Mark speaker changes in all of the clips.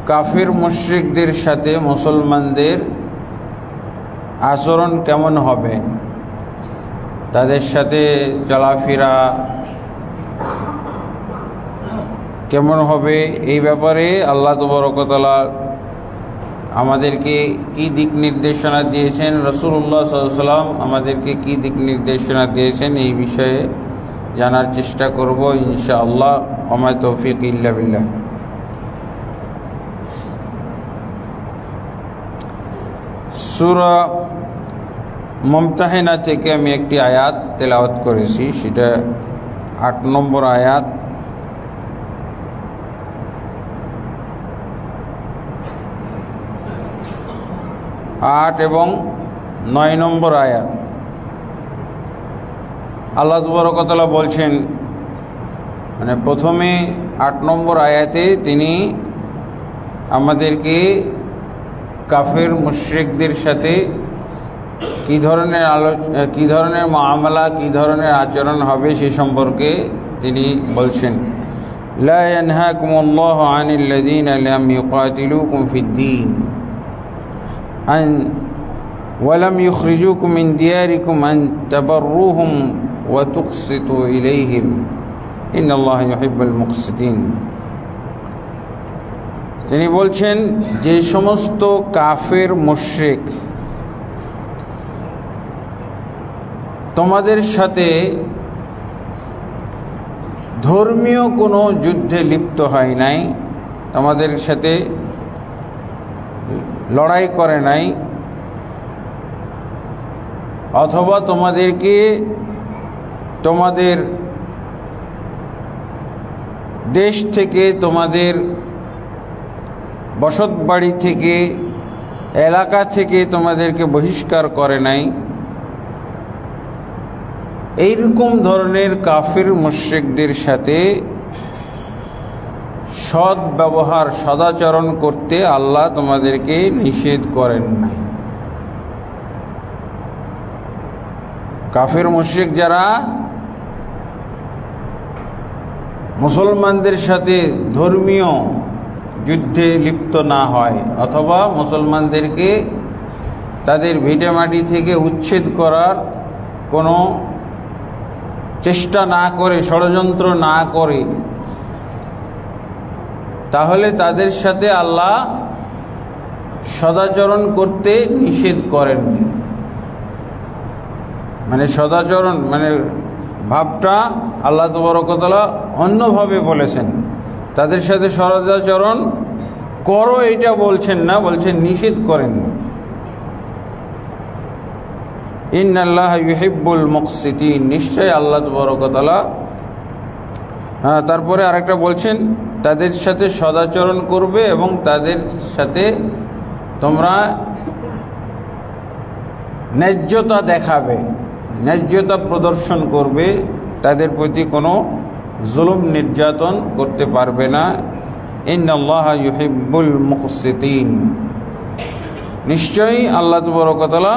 Speaker 1: কাফির মুশরিকদের সাথে মুসলমানদের আচরণ কেমন হবে, তাদের সাথে চলাফেরা কেমন হবে, এই ব্যাপারে আল্লাহ তাবারক ওয়া তাআলা আমাদেরকে কি দিক নির্দেশনা দিয়েছেন, রাসূলুল্লাহ সাল্লাল্লাহু আলাইহি ওয়াসাল্লাম আমাদেরকে কি দিক নির্দেশনা দিয়েছেন, এই বিষয়ে জানার চেষ্টা করব ইনশাআল্লাহ। ওয়া মা তৌফিক ইল্লা বিল্লাহ। সূরা মুমতাহিনা থেকে আমি একটি আয়াত তেলাওয়াত করেছি, সেটা ৮ নম্বর আয়াত। আট এবং ৯ নম্বর আয়াত আল্লাহ তাবারক ওয়া তাআলা বলছেন, মানে প্রথমে ৮ নম্বর আয়াতে তিনি আমাদেরকে কাফের মুশরিকদের সাথে কী ধরনের মুআমালা, কী ধরনের আচরণ হবে সে সম্পর্কে তিনি বলছেন। লা ইয়ানহাকুমুল্লাহু আনিল্লাযীনা লাম ইউকাতিলুকুম ফিদ-দীন ওয়ালাম ইউখরিজুকুম মিন দিয়ারিকুম আন তাবাররুহুম ওয়া তুকসিতু ইলাইহিম ইন্নাল্লাহা ইউহিব্বুল মুকসিতিন। তিনি বলছেন, যে সমস্ত কাফের মুশরিক তোমাদের সাথে ধর্মীয় কোনো যুদ্ধে লিপ্ত হয় নাই, তোমাদের সাথে লড়াই করে নাই, অথবা তোমাদেরকে তোমাদের দেশ থেকে, তোমাদের বসতবাড়ি থেকে, এলাকা থেকে তোমাদেরকে বহিষ্কার করে নাই, এইরকম ধরনের কাফির মুশরিকদের সাথে সৎ ব্যবহার, সদাচরণ করতে আল্লাহ তোমাদেরকে নিষেধ করেন নাই। কাফির মুশরিক যারা মুসলমানদের সাথে ধর্মীয় যুদ্ধে লিপ্ত না হয়, অথবা মুসলমানদেরকে তাদের ভিটেমাটি থেকে উচ্ছেদ করার কোনো চেষ্টা না করে, ষড়যন্ত্র না করে, তাহলে তাদের সাথে আল্লাহ সদাচরণ করতে নিষেধ করেননি। মানে সদাচরণ মানে ভাবটা আল্লাহ তাবারক ওয়া তাআলা অন্যভাবে বলেছেন, তাদের সাথে সদাচরণ করো এটা বলছেন না, বলছেন নিষেধ করেননি। ইন্নাল্লাহা ইউহিব্বুল মুকসিতিন, নিশ্চয় আল্লাহ তাবারক ওয়া তাআলা। তারপরে আরেকটা বলছেন, তাদের সাথে সদাচরণ করবে এবং তাদের সাথে তোমরা ন্যায্যতা দেখাবে, ন্যায্যতা প্রদর্শন করবে, তাদের প্রতি কোনো জুলুম নির্যাতন করতে পারবে না। ইন্নাল্লাহা ইউহিব্বুল মুকসিতিন, নিশ্চয়ই আল্লাহ তাবারক ওয়া তাআলা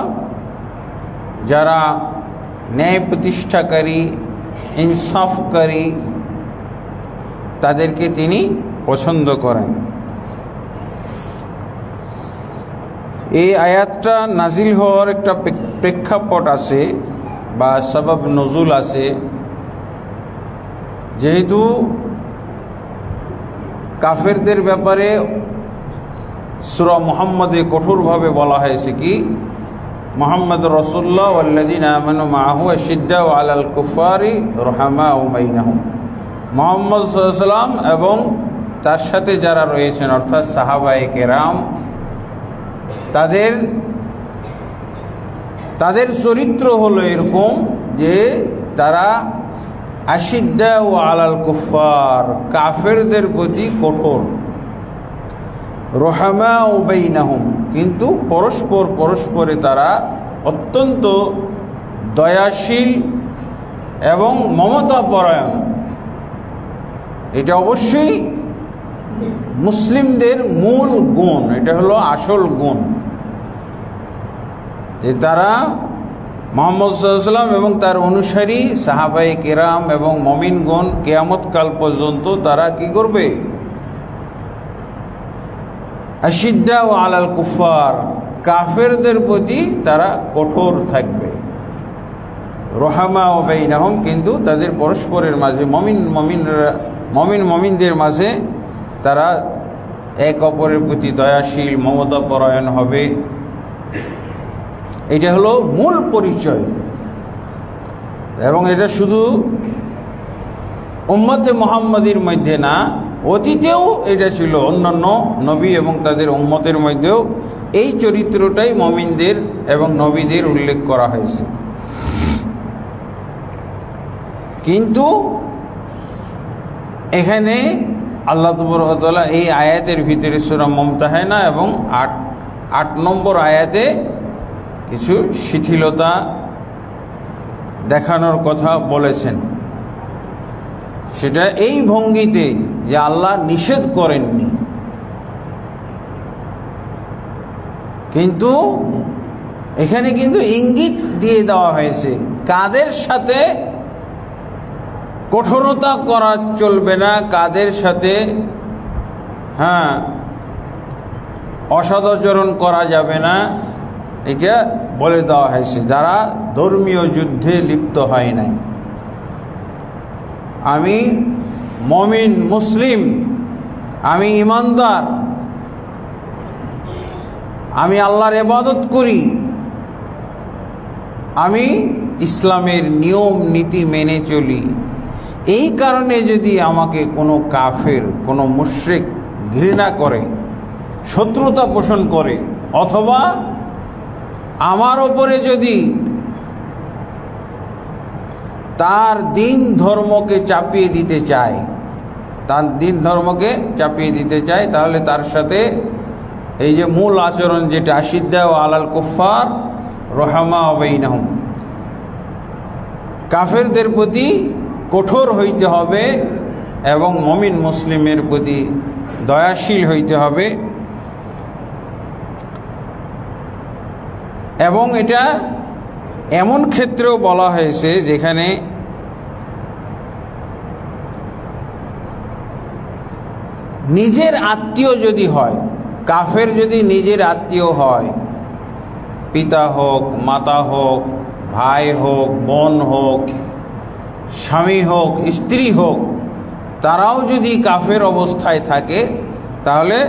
Speaker 1: যারা ন্যায় প্রতিষ্ঠাকারী, ইনসাফকারী, তাদেরকে তিনি পছন্দ করেন। এই আয়াতটা নাজিল হওয়ার একটা প্রেক্ষাপট আছে বা সবাব নজুল আছে। যেহেতু কাফেরদের ব্যাপারে সূরা মুহাম্মদে কঠোরভাবে বলা হয়েছে কি, মুহাম্মদ রাসূলুল্লাহ ওয়াল্লাযীনা আমানু মাআহু আশিদ্দাউ আলাল কুফারি রুহামাউ বাইনাহুম, মুহাম্মদ সাল্লাল্লাহু আলাইহি ওয়াসাল্লাম এবং তার সাথে যারা রয়েছেন অর্থাৎ সাহাবায়ে কেরাম, তাদের চরিত্র হলো এরকম যে তারা আশিদ্দাউ আলাল কুফার, কাফেরদের প্রতি কঠোর, রুহামাউ বাইনাহুম, কিন্তু পরস্পরে তারা অত্যন্ত দয়াশীল এবং মমতাপরায়ণ। এটা অবশ্যই মুসলিমদের মূল গুণ, এটা হলো আসল গুণ, যে তারা মুহাম্মদ সাল্লাল্লাহু আলাইহি ওয়াসাল্লাম এবং তার অনুসারী সাহাবায়ে কেরাম এবং মুমিনগণ কিয়ামত কাল পর্যন্ত তারা কি করবে, আশিদ্দাউ আলাল কুফার, কাফেরদের প্রতি তারা কঠোর থাকবে। রহামাউ বাইনাহুম, কিন্তু তাদের পরস্পরের মাঝে মমিনদের মাঝে তারা এক অপরের প্রতি দয়াশীল মমতাপরায়ণ হবে। এটা হলো মূল পরিচয়। এবং এটা শুধু উম্মতে মুহাম্মাদির মধ্যে না, অতীতেও এটা ছিল, অন্যান্য নবী এবং তাদের উম্মতের মধ্যেও এই চরিত্রটাই মুমিনদের এবং নবীদের উল্লেখ করা হয়েছে। কিন্তু এখানে আল্লাহ তাবারক ওয়া তাআলা এই আয়াতের ভিতরে সূরা মুমতাহানা এবং ৮ নম্বর আয়াতে কিছু শিথিলতা দেখানোর কথা বলেছেন। সেটা এই ভঙ্গিতে যে আল্লাহ নিষেধ করেননি, কিন্তু এখানে কিন্তু ইঙ্গিত দিয়ে দেওয়া হয়েছে কাদের সাথে কঠোরতা করা চলবে না, কাদের সাথে অসদাচরণ করা যাবে না, এটা বলে দেওয়া হয়েছে। যারা ধর্মীয় যুদ্ধে লিপ্ত হয় নাই। আমি মুমিন মুসলিম, আমি ঈমানদার, আমি আল্লাহর ইবাদত করি, আমি ইসলামের নিয়ম নীতি মেনে চলি, এই কারণে যদি আমাকে কোনো কাফের, কোনো মুশরিক ঘৃণা করে, শত্রুতা পোষণ করে, অথবা আমার ওপরে যদি তার দিন ধর্মকে চাপিয়ে দিতে চায়, তাহলে তার সাথে এই যে মূল আচরণ যেটা আশিদ্দাউ আলাল কুফার রহামাউ বাইনাহুম, কাফেরদের প্রতি কঠোর হইতে হবে এবং মুমিন মুসলিমের প্রতি দয়াশীল হইতে হবে। এবং এটা এমন ক্ষেত্রেও বলা হয়েছে যেখানে নিজের আত্মীয় যদি হয়, কাফের যদি নিজের আত্মীয় হয়, পিতা হোক, মাতা হোক, ভাই হোক, বোন হোক, স্বামী হোক, স্ত্রী হোক, তারাও যদি কাফের অবস্থায় থাকে, তাহলে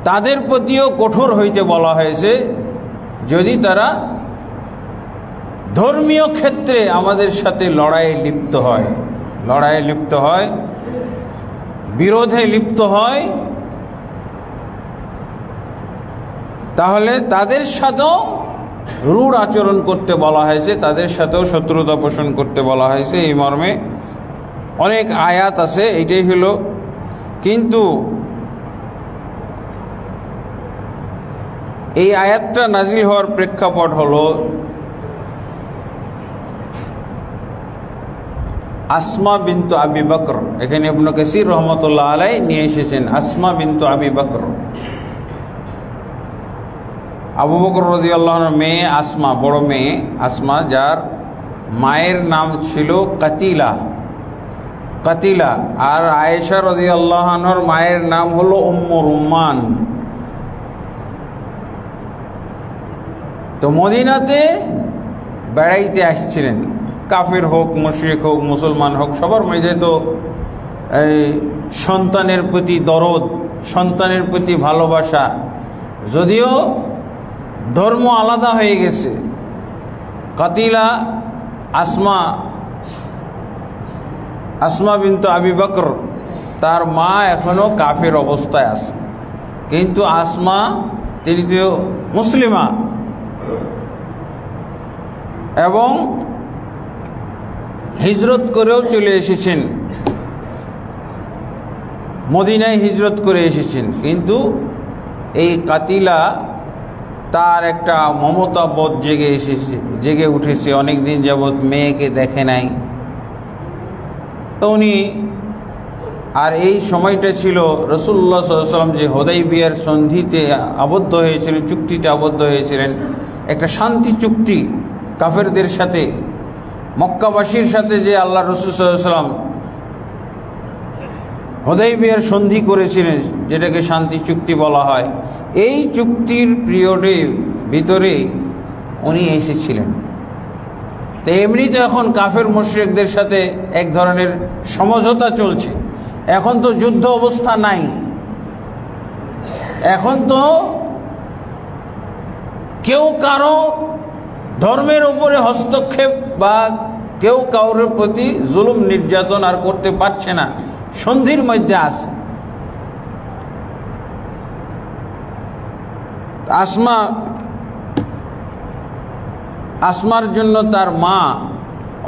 Speaker 1: তাদের প্রতিও কঠোর হইতে বলা হয়েছে যদি তারা ধর্মীয় ক্ষেত্রে আমাদের সাথে লড়াইয়ে লিপ্ত হয়, বিরোধে লিপ্ত হয়, তাহলে তাদের সাথেও রূঢ় আচরণ করতে বলা হয়েছে, তাদের সাথেও শত্রুতা পোষণ করতে বলা হয়েছে। এই মর্মে অনেক আয়াত আছে, এটাই হলো। কিন্তু এই আয়াতটা নাজিল হওয়ার প্রেক্ষাপট হলো আসমা বিনতু আবি বকর। এখানে ইবনে কাসির রহমাতুল্লাহ আলাইহি নিয়ে এসেছেন আসমা বিনতু আবি বকর। আবু বকর রাদিয়াল্লাহু আনহুর মেয়ে আসমা, বড় মেয়ে আসমা, যার মায়ের নাম ছিল কাতিলা, আর আয়েশা রাদিয়াল্লাহু আনহার মায়ের নাম হলো উম্মু রুম্মান। তো মদিনাতে বেড়াইতে আসছিলেন, কাফের হোক, মুশরিক হোক, মুসলমান হোক, সবার মধ্যে তো এই সন্তানের প্রতি দরদ, সন্তানের প্রতি ভালোবাসা, যদিও ধর্ম আলাদা হয়ে গেছে। কাতিলা আসমা বিনতু আবি বকর, তার মা এখনো কাফের অবস্থায় আছে, কিন্তু আসমা তিনি তো মুসলিমা এবং হিজরত করেও চলে এসেছেন, মদিনায় হিজরত করে এসেছেন। কিন্তু এই কাতিলা তার একটা মমতা বোধ জেগে উঠেছে, অনেক দিন যাবৎ মেয়েকে দেখে নাই। তো উনি, আর এই সময়টা ছিল রাসূলুল্লাহ সাল্লাল্লাহু আলাইহি ওয়াসাল্লাম যে হুদাইবিয়ার সন্ধিতে আবদ্ধ হয়েছিলেন, চুক্তিতে আবদ্ধ হয়েছিলেন, একটা শান্তি চুক্তি কাফেরদের সাথে, মক্কাবাসীর সাথে যে আল্লাহ রাসূল সাল্লাল্লাহু আলাইহি ওয়াসাল্লাম হুদাইবিয়ার সন্ধি করেছিলেন, যেটাকে শান্তি চুক্তি বলা হয়। এই চুক্তির পিরিয়ডে ভিতরে উনি এসেছিলেন। তো এমনি তো এখন কাফের মুশরিকদের সাথে এক ধরনের সমঝোতা চলছে। এখন তো যুদ্ধ অবস্থা নাই, এখন তো কেউ কারো ধর্মের উপরে হস্তক্ষেপ বা কেউ কারোর প্রতি জুলুম নির্যাতন আর করতে পারছে না, সন্ধির মধ্যে আছে। আসমার জন্য তার মা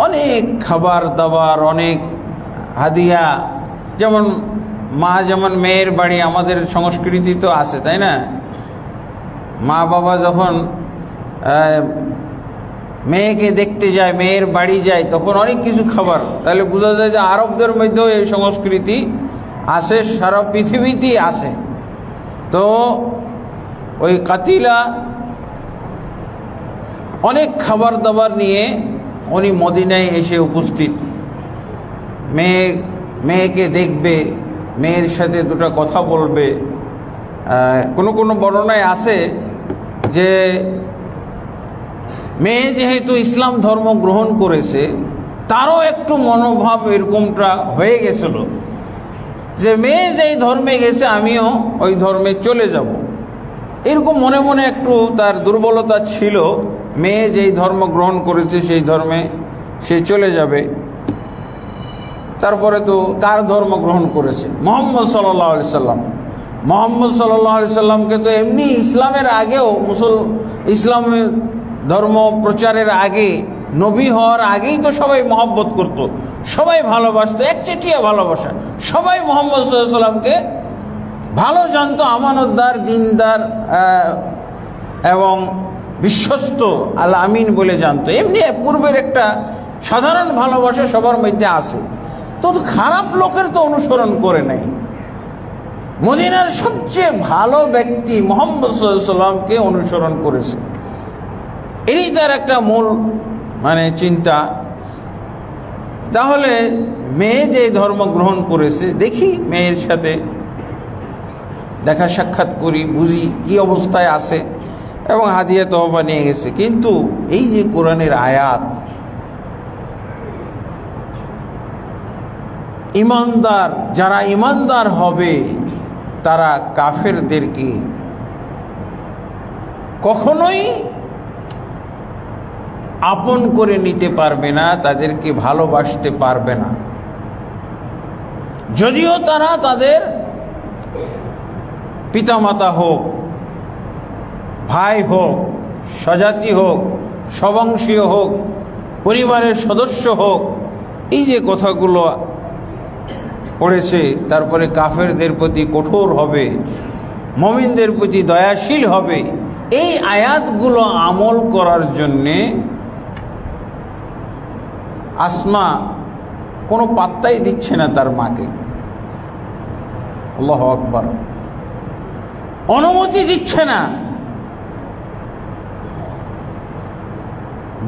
Speaker 1: অনেক খাবার দাবার, অনেক হাদিয়া, যেমন মা যেমন মেয়ের বাড়ি, আমাদের সংস্কৃতি তো আছে, তাই না? মা বাবা যখন মেয়েকে দেখতে যায়, মেয়ের বাড়ি যায়, তখন অনেক কিছু খাবার। তাহলে বোঝা যায় যে আরবদের মধ্যেও এই সংস্কৃতি আছে, সারা পৃথিবীতেই আছে। তো ওই কাতিলা অনেক খাবার দাবার নিয়ে উনি মদিনায় এসে উপস্থিত। মেয়েকে দেখবে, মেয়ের সাথে দুটো কথা বলবে। কোনো কোনো বর্ণনায় আছে যে মেয়ে যেহেতু ইসলাম ধর্ম গ্রহণ করেছে, তারও একটু মনোভাব এরকমটা হয়ে গেছিল যে মেয়ে যেই ধর্মে গেছে আমিও ওই ধর্মে চলে যাব। এরকম মনে মনে একটু তার দুর্বলতা ছিল, মেয়ে যেই ধর্ম গ্রহণ করেছে সেই ধর্মে সে চলে যাবে। তারপরে তো কার ধর্ম গ্রহণ করেছে? মুহাম্মদ সাল্লাল্লাহু আলাইহি সাল্লাম। মুহাম্মদ সাল্লাল্লাহু আলাইহি সাল্লামকে তো এমনি ইসলামের আগেও, ইসলামের ধর্ম প্রচারের আগে, নবী হওয়ার আগেই তো সবাই মহব্বত করত, সবাই ভালোবাসতো, একচেটিয়া ভালোবাসা। সবাই মুহাম্মদ সাল্লাল্লাহু আলাইহি সাল্লামকে ভালো জানতো, আমানতদার, দিনদার এবং বিশ্বস্ত, আল আমিন বলে জানতো। এমনি পূর্বের একটা সাধারণ ভালোবাসা সবার মধ্যে আছে। তো খারাপ লোকের তো অনুসরণ করে নাই। মদিনার সবচেয়ে ভালো ব্যক্তি মুহাম্মদ সাল্লাল্লাহু আলাইহি সাল্লামকে অনুসরণ করেছে। এরই তার একটা মূল চিন্তা। তাহলে মেয়ে যে ধর্ম গ্রহণ করেছে, দেখি মেয়ের সাথে দেখা সাক্ষাৎ করি, বুঝি কি অবস্থায় আছে, এবং হাদিয়া তহফা নিয়ে গেছে। কিন্তু এই যে কোরআনের আয়াত, ইমানদার যারা ইমানদার হবে তারা কাফেরদেরকে কখনোই আপন করে নিতে পারবে না, তাদেরকে ভালোবাসতে পারবে না। যদিও তারা তাদের পিতামাতা হোক, ভাই হোক, স্বজাতি হোক, স্ববংশীয় হোক, পরিবারের সদস্য হোক, এই যে কথাগুলো পড়েছে। তারপরে কাফেরদের প্রতি কঠোর হবে, মুমিনদের প্রতি দয়াশীল হবে। এই আয়াতগুলো আমল করার জন্যে আসমা কোনো পাত্তাই দিচ্ছে না তার মাকে। আল্লাহু আকবার, অনুমতি দিচ্ছে না,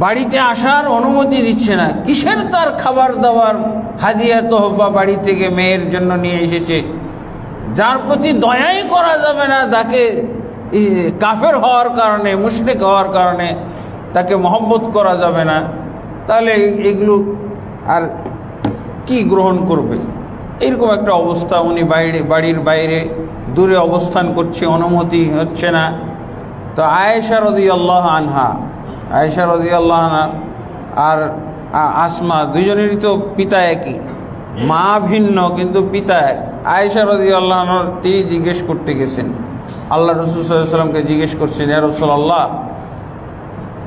Speaker 1: বাড়িতে আসার অনুমতি দিচ্ছে না। কিসের তার খাবার দাবার, হাদিয়া তোহফা বাড়ি থেকে মেয়ের জন্য নিয়ে এসেছে, যার প্রতি দয়াই করা যাবে না, তাকে কাফের হওয়ার কারণে, মুশরিক হওয়ার কারণে তাকে মহব্বত করা যাবে না, তাহলে এগুলো আর কি গ্রহণ করবে? এরকম একটা অবস্থা। উনি বাড়ির বাইরে দূরে অবস্থান করছে, অনুমতি হচ্ছে না। তো আয়েশা রাদিয়াল্লাহু আনহা, আর আসমা দুজনেরই তো পিতা একই, মা ভিন্ন কিন্তু পিতা এক। আয়েশা রাদিয়াল্লাহু আনহা তিনি জিজ্ঞেস করতে গেছেন, আল্লাহ রাসূল সাল্লাল্লাহু আলাইহি ওয়াসাল্লামকে জিজ্ঞেস করছেন, ইয়া রাসূলুল্লাহ,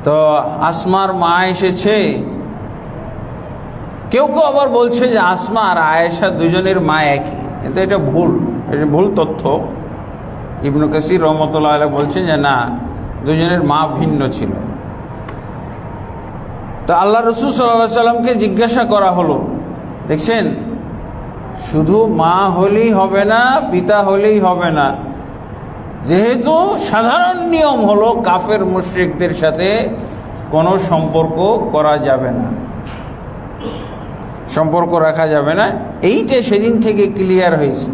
Speaker 1: তো আসমার মা এসেছে। কেউ কেউ আবার বলছে যে আসমা আর আয়েশা দুজনের মা একই, কিন্তু এটা ভুল তথ্য। ইবনে কাসির রাহমাতুল্লাহ আলাইহি বলছেন যে না, দুজনের মা ভিন্ন ছিল। তো আল্লাহ রাসূল সাল্লাল্লাহু আলাইহি ওয়াসাল্লামকে জিজ্ঞাসা করা হলো, দেখছেন, শুধু মা হলেই হবে না, পিতা হলেই হবে না, যেহেতু সাধারণ নিয়ম হলো কাফের মুশরিকদের সাথে কোনো সম্পর্ক করা যাবে না। সম্পর্ক রাখা যাবে না, এইটা সেদিন থেকে ক্লিয়ার হয়েছে।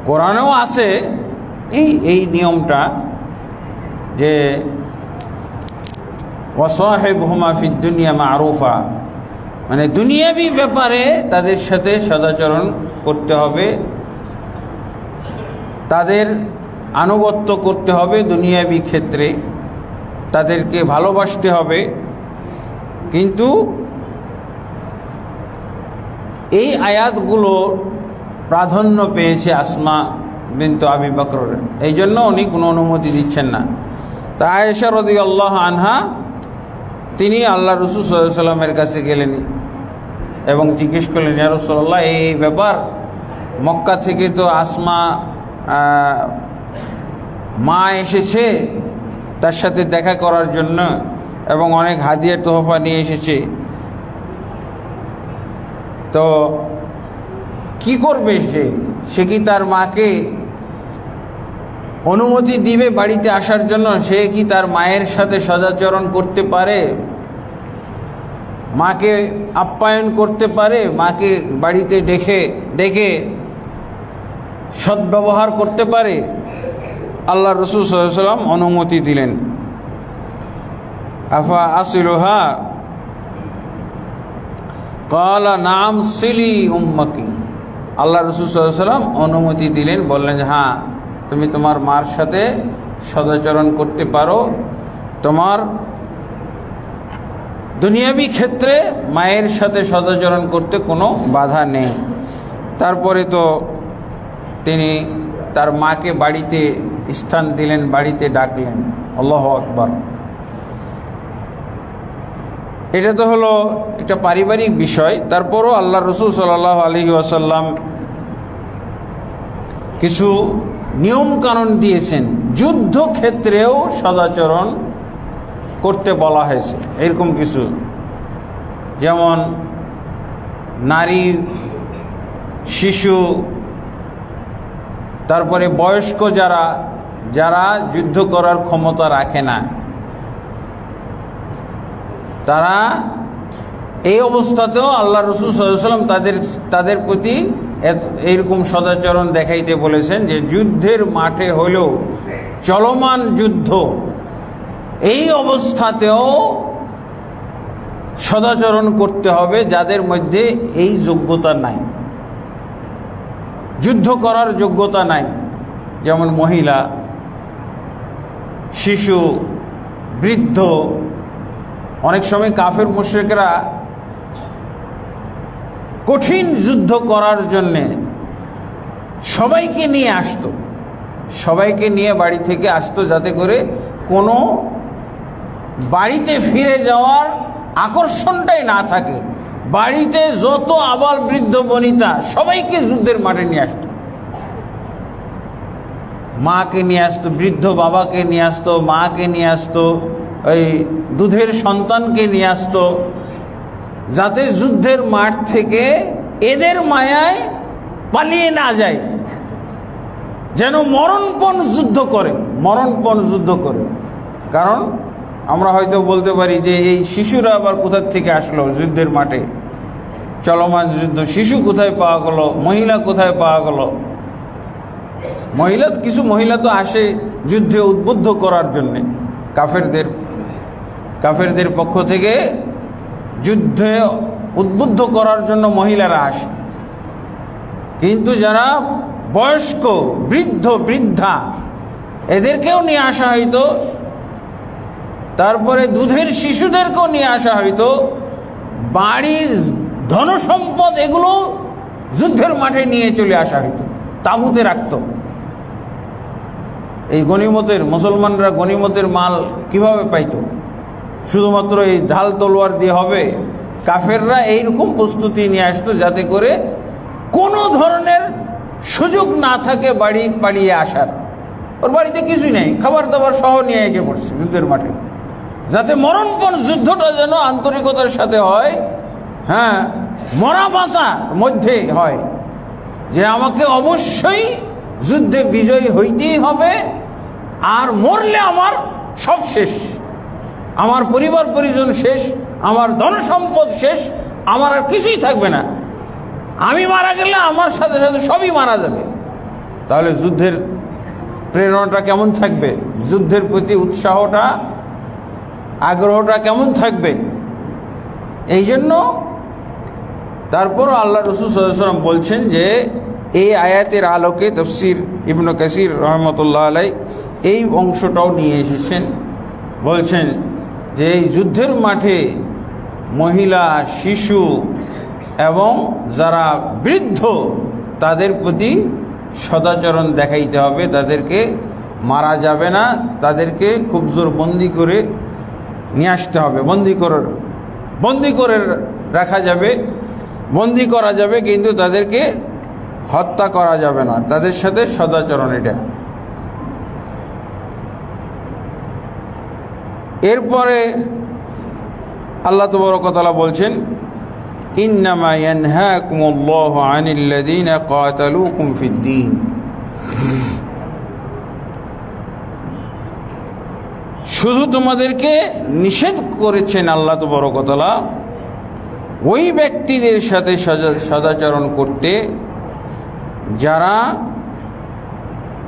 Speaker 1: কোরআনেও আছে এই নিয়মটা যে ওয়াসাহিবহুমা ফিদ দুনিয়া মারুফা, মানে দুনিয়াবি ব্যাপারে তাদের সাথে সদাচরণ করতে হবে, তাদের আনুগত্য করতে হবে, দুনিয়াবি ক্ষেত্রে তাদেরকে ভালোবাসতে হবে। কিন্তু এই আয়াতগুলো প্রাধান্য পেয়েছে আসমা বিনতে আবি বকর, এই জন্য উনি কোনো অনুমতি দিচ্ছেন না। তা আয়েশা রাদিয়াল্লাহু আনহা তিনি আল্লাহ রাসূল সাল্লাল্লাহু আলাইহি ওয়াসাল্লামের কাছে গেলেন এবং জিজ্ঞেস করলেন, ইয়া রাসূলুল্লাহ, এই ব্যাপার মক্কা থেকে তো আসমা মা এসেছে তার সাথে দেখা করার জন্য এবং অনেক হাদিয়া তোহফা নিয়ে এসেছে, তো কি করবে সে কি তার মাকে অনুমতি দিবে বাড়িতে আসার জন্য? সে কি তার মায়ের সাথে সদাচরণ করতে পারে, মাকে আপ্যায়ন করতে পারে, মাকে বাড়িতে ডেকে সদ্ব্যবহার করতে পারে? আল্লাহ রাসূল সাল্লাল্লাহু আলাইহি ওয়াসাল্লাম অনুমতি দিলেন। আফা আসিলুহা ক্বালা নাম সিলি উম্মাকি, আল্লাহ রাসূল সাল্লাল্লাহু আলাইহি ওয়াসাল্লাম অনুমতি দিলেন, বললেন যে হ্যাঁ, তুমি তোমার মার সাথে সদাচরণ করতে পারো, তোমার দুনিয়াবি ক্ষেত্রে মায়ের সাথে সদাচরণ করতে কোনো বাধা নেই। তারপরে তো তিনি তার মাকে বাড়িতে স্থান দিলেন, বাড়িতে ডাকলেন। আল্লাহু আকবার। এটা তো হলো একটা পারিবারিক বিষয়। তারপরও আল্লাহ রাসূল সাল্লাল্লাহু আলাইহি ওয়াসাল্লাম কিছু নিয়ম কানুন দিয়েছেন, যুদ্ধক্ষেত্রেও সদাচরণ করতে বলা হয়েছে। এরকম কিছু, যেমন নারী, শিশু, তারপরে বয়স্ক যারা যুদ্ধ করার ক্ষমতা রাখে না, তারা এই অবস্থাতেও আল্লাহ রাসূল সাল্লাল্লাহু আলাইহি ওয়াসাল্লাম তাদের প্রতি এইরকম সদাচরণ দেখাইতে বলেছেন যে যুদ্ধের মাঠে হলেও, চলমান যুদ্ধ, এই অবস্থাতেও সদাচরণ করতে হবে যাদের মধ্যে এই যোগ্যতা নাই, যুদ্ধ করার যোগ্যতা নাই, যেমন মহিলা, শিশু, বৃদ্ধ। অনেক সময় কাফের মুশরিকরা কঠিন যুদ্ধ করার জন্যে সবাইকে নিয়ে আসতো, সবাইকে নিয়ে বাড়ি থেকে আসতো, যাতে করে কোনো বাড়িতে ফিরে যাওয়ার আকর্ষণটাই না থাকে। বাড়িতে যত আবাল বৃদ্ধ বনিতা সবাইকে যুদ্ধের মাঠে নিয়ে আসতো, মাকে নিয়ে আসতো, বৃদ্ধ বাবাকে নিয়ে আসতো, মাকে নিয়ে আসতো, ওই দুধের সন্তানকে নিয়ে আসতো, যাতে যুদ্ধের মাঠ থেকে এদের মায়ায় পালিয়ে না যায়, যেন মরণপণ যুদ্ধ করে। কারণ আমরা হয়তো বলতে পারি যে এই শিশুরা আবার কোথা থেকে আসলো যুদ্ধের মাঠে, চলমান যুদ্ধ, শিশু কোথায় পাওয়া গেল, মহিলা কোথায় পাওয়া গেল? কিছু মহিলা তো আসে যুদ্ধে উদ্বুদ্ধ করার জন্যে, কাফেরদের পক্ষ থেকে যুদ্ধে উদ্বুদ্ধ করার জন্য মহিলারা আসে। কিন্তু যারা বয়স্ক, বৃদ্ধ, বৃদ্ধা, এদেরকেও নিয়ে আসা হইতো, তারপরে দুধের শিশুদেরকেও নিয়ে আসা হইতো, বাড়ির ধনসম্পদ এগুলো যুদ্ধের মাঠে নিয়ে চলে আসা হইতো, তাঁবুতে রাখতো। এই গনিমতের, মুসলমানরা গনিমতের মাল কিভাবে পাইতো? শুধুমাত্র এই ঢাল তলোয়ার দিয়ে হবে? কাফেররা এইরকম প্রস্তুতি নিয়ে আসতো যাতে করে কোনো ধরনের সুযোগ না থাকে বাড়ি পালিয়ে আসার। ওর বাড়িতে কিছুই নেই, খাবার দাবার সহ নিয়ে এসে পড়ছে যুদ্ধের মাঠে, যাতে মরণপণ যুদ্ধটা যেন আন্তরিকতার সাথে হয়, হ্যাঁ, মরা বাঁচার মধ্যে হয়, যে আমাকে অবশ্যই যুদ্ধে বিজয়ী হইতেই হবে, আর মরলে আমার সব শেষ, আমার পরিবার পরিজন শেষ, আমার ধন সম্পদ শেষ, আমার আর কিছুই থাকবে না, আমি মারা গেলে আমার সাথে সাথে সবই মারা যাবে। তাহলে যুদ্ধের প্রেরণাটা কেমন থাকবে? যুদ্ধের প্রতি উৎসাহটা, আগ্রহটা কেমন থাকবে? এই জন্য তারপরও আল্লাহ রাসূল সাল্লাল্লাহু আলাইহি ওয়াসাল্লাম বলছেন যে এই আয়াতের আলোকে তাফসীর ইবনে কাসির রাহমাতুল্লাহ আলাইহি এই অংশটাও নিয়ে এসেছেন। বলছেন যে এই যুদ্ধের মাঠে মহিলা, শিশু এবং যারা বৃদ্ধ তাদের প্রতি সদাচরণ দেখাইতে হবে, তাদেরকে মারা যাবে না, তাদেরকে খুব জোর বন্দি করে নিয়ে আসতে হবে, বন্দি করে রাখা যাবে, বন্দি করা যাবে, কিন্তু তাদেরকে হত্যা করা যাবে না, তাদের সাথে সদাচরণ। এটা এরপরে আল্লাহ তাবারক ওয়া তাআলা বলছেন ইন্নামা ইয়ানহাকুমুল্লাহু আনিল্লাযীনা ক্বাতালুকুম ফিদ্দীন, শুধু তোমাদেরকে নিষেধ করেছেন আল্লাহ তাবারক ওয়া তাআলা ওই ব্যক্তিদের সাথে সদাচরণ করতে যারা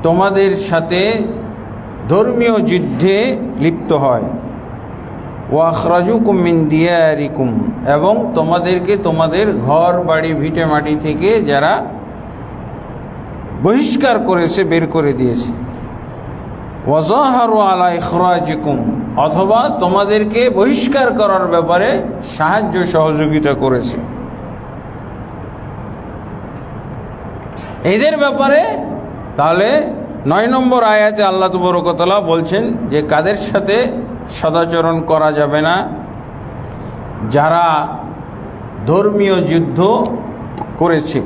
Speaker 1: তোমাদের সাথে ধর্মীয় যুদ্ধে লিপ্ত হয়। ওয়াখরাজুকুম মিন দিয়ারিকুম, এবং তোমাদেরকে তোমাদের ঘর বাড়ি ভিটে মাটি থেকে যারা বহিষ্কার করেছে, বের করে দিয়েছে। ওয়াজাহারু আলা ইখরাজিকুম, অথবা তোমাদেরকে বহিষ্কার করার ব্যাপারে সাহায্য সহযোগিতা করেছে। এদের ব্যাপারে তাহলে 9 নম্বর আয়াতে আল্লাহ তাবারক ওয়া তাআলা বলছেন যে কাদের সাথে সদাচরণ করা যাবে না? যারা ধর্মীয় যুদ্ধ করেছে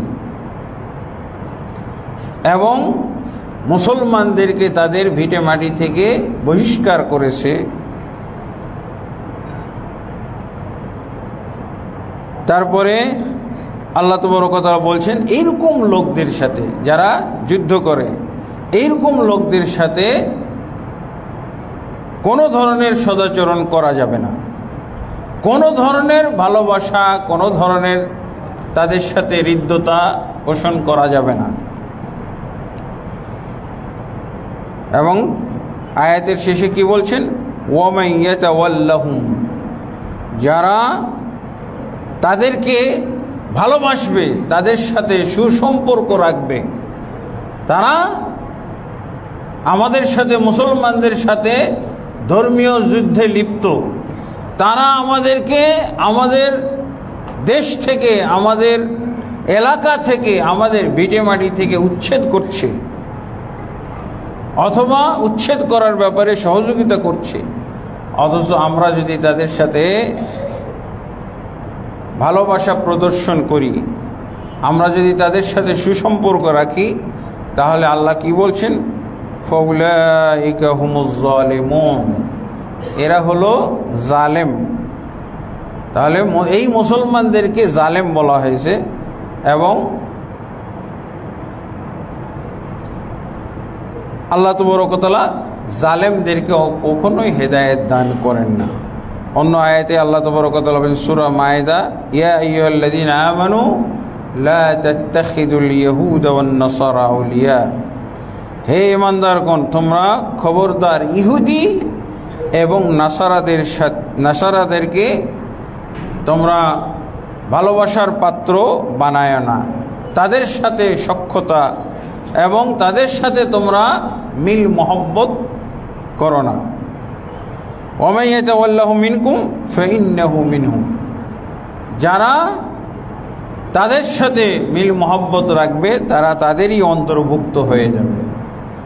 Speaker 1: এবং মুসলমানদেরকে তাদের ভিটে মাটি থেকে বহিষ্কার করেছে। তারপরে আল্লাহ তাবারক ওয়া তাআলা বলছেন এইরকম লোকদের সাথে, যারা যুদ্ধ করে, এইরকম লোকদের সাথে কোনো ধরনের সদাচরণ করা যাবে না, কোনো ধরনের ভালোবাসা, কোনো ধরনের তাদের সাথে হৃদ্যতা পোষণ করা যাবে না। এবং আয়াতের শেষে কি বলছেন? ওয়ামান ইয়াতাওয়াল্লাহুম, যারা তাদেরকে ভালোবাসবে, তাদের সাথে সুসম্পর্ক রাখবে, তারা আমাদের সাথে, মুসলমানদের সাথে ধর্মীয় যুদ্ধে লিপ্ত, তারা আমাদেরকে আমাদের দেশ থেকে, আমাদের এলাকা থেকে, আমাদের ভিটে মাটি থেকে উচ্ছেদ করছে অথবা উচ্ছেদ করার ব্যাপারে সহযোগিতা করছে, অথচ আমরা যদি তাদের সাথে ভালোবাসা প্রদর্শন করি, আমরা যদি তাদের সাথে সুসম্পর্ক রাখি, তাহলে আল্লাহ কি বলছেন? ফাউলাইকা হুমুজ জালিমুন, এরা হলো জালেম। তাহলে এই মুসলমানদেরকে জালেম বলা হয়েছে, এবং আল্লাহ তাবারক ওয়া তাআলা জালেমদেরকে কখনোই হেদায়েত দান করেন না। অন্য আয়াতে আল্লাহ তাবারক ওয়া তাআলা বলেন সূরা মায়েদা, ইয়া আইয়ুহাল্লাযীনা আমানু লা তাত্তাখিযুল ইয়াহুদা ওয়ান নাসারা আউলিয়া, হে ঈমানদারগণ, তোমরা খবরদার ইহুদি এবং নাসারাদেরকে তোমরা ভালোবাসার পাত্র বানায় না, তাদের সাথে সখ্যতা এবং তাদের সাথে তোমরা মিল মহব্বত করো না। ওয়ামান ইয়াতাওয়াল্লাহু মিনকুম ফাইন্নাহু মিনহুম, যারা তাদের সাথে মিল মহব্বত রাখবে তারা তাদেরই অন্তর্ভুক্ত হয়ে যাবে।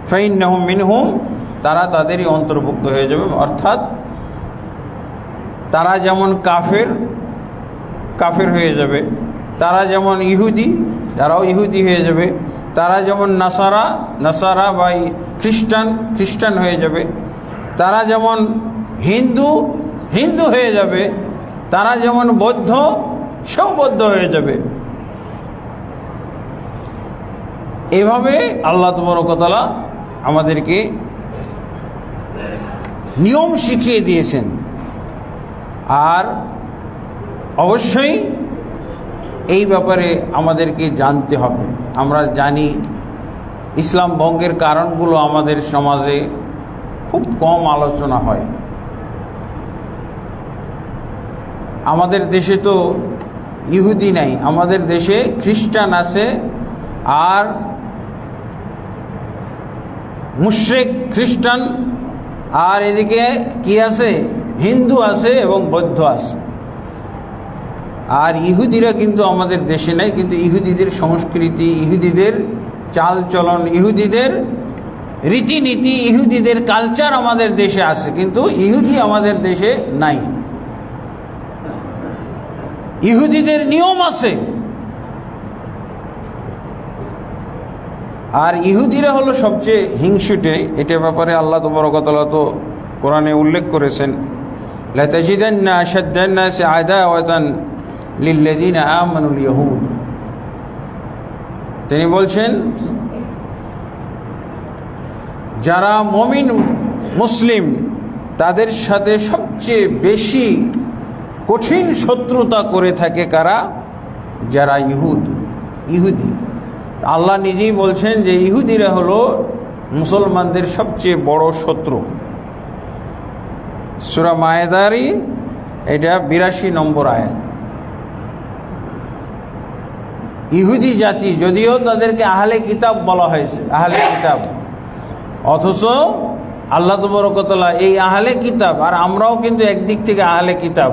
Speaker 1: ফাইন্নাহু মিনহুম, তারা তাদেরই অন্তর্ভুক্ত হয়ে যাবে, অর্থাৎ তারা যেমন কাফের হয়ে যাবে, তারা যেমন ইহুদি, তারাও ইহুদি হয়ে যাবে, তারা যেমন নাসারা বা খ্রিস্টান হয়ে যাবে, তারা যেমন হিন্দু হয়ে যাবে, তারা যেমন বৌদ্ধ, সেও বৌদ্ধ হয়ে যাবে। এভাবে আল্লাহ তাবারক ওয়া তাআলা আমাদেরকে নিয়ম শিখিয়ে দিয়েছেন। আর অবশ্যই এই ব্যাপারে আমাদেরকে জানতে হবে। আমরা জানি ইসলাম ভঙ্গের কারণগুলো আমাদের সমাজে খুব কম আলোচনা হয়। আমাদের দেশে তো ইহুদি নাই, আমাদের দেশে খ্রিস্টান আছে, আর মুশরিক খ্রিস্টান, আর এদিকে কি আছে, হিন্দু আছে এবং বৌদ্ধ আছে। আর ইহুদিরা কিন্তু আমাদের দেশে নাই, কিন্তু ইহুদিদের সংস্কৃতি, ইহুদিদের চালচলন, ইহুদিদের রীতিনীতি, ইহুদিদের কালচার আমাদের দেশে আছে, কিন্তু ইহুদি আমাদের দেশে নাই। ইহুদিদের নিয়ম আছে, আর ইহুদিরা হলো সবচেয়ে হিংসুটে। এটার ব্যাপারে আল্লাহ তাবারক ওয়া তাআলা তো কোরআনে উল্লেখ করেছেন, লা তাজিদান্না আশাদ্দান নাসি আদাওয়াতান লিল্লাযিনা আমানুল ইয়াহুদ। তিনি বলছেন যারা মুমিন মুসলিম তাদের সাথে সবচেয়ে বেশি কঠিন শত্রুতা করে থাকে কারা? যারা ইহুদি। আল্লাহ নিজেই বলছেন যে ইহুদিরা হলো মুসলমানদের সবচেয়ে বড় শত্রু। সূরা মায়েদারই এটা 82 নম্বর আয়াত। ইহুদি জাতি, যদিও তাদেরকে আহলে কিতাব বলা হয়েছে, আহলে কিতাব, অথচ আল্লাহ তাবারক ওয়া তাআলা এই আহলে কিতাব, আর আমরাও কিন্তু একদিক থেকে আহলে কিতাব।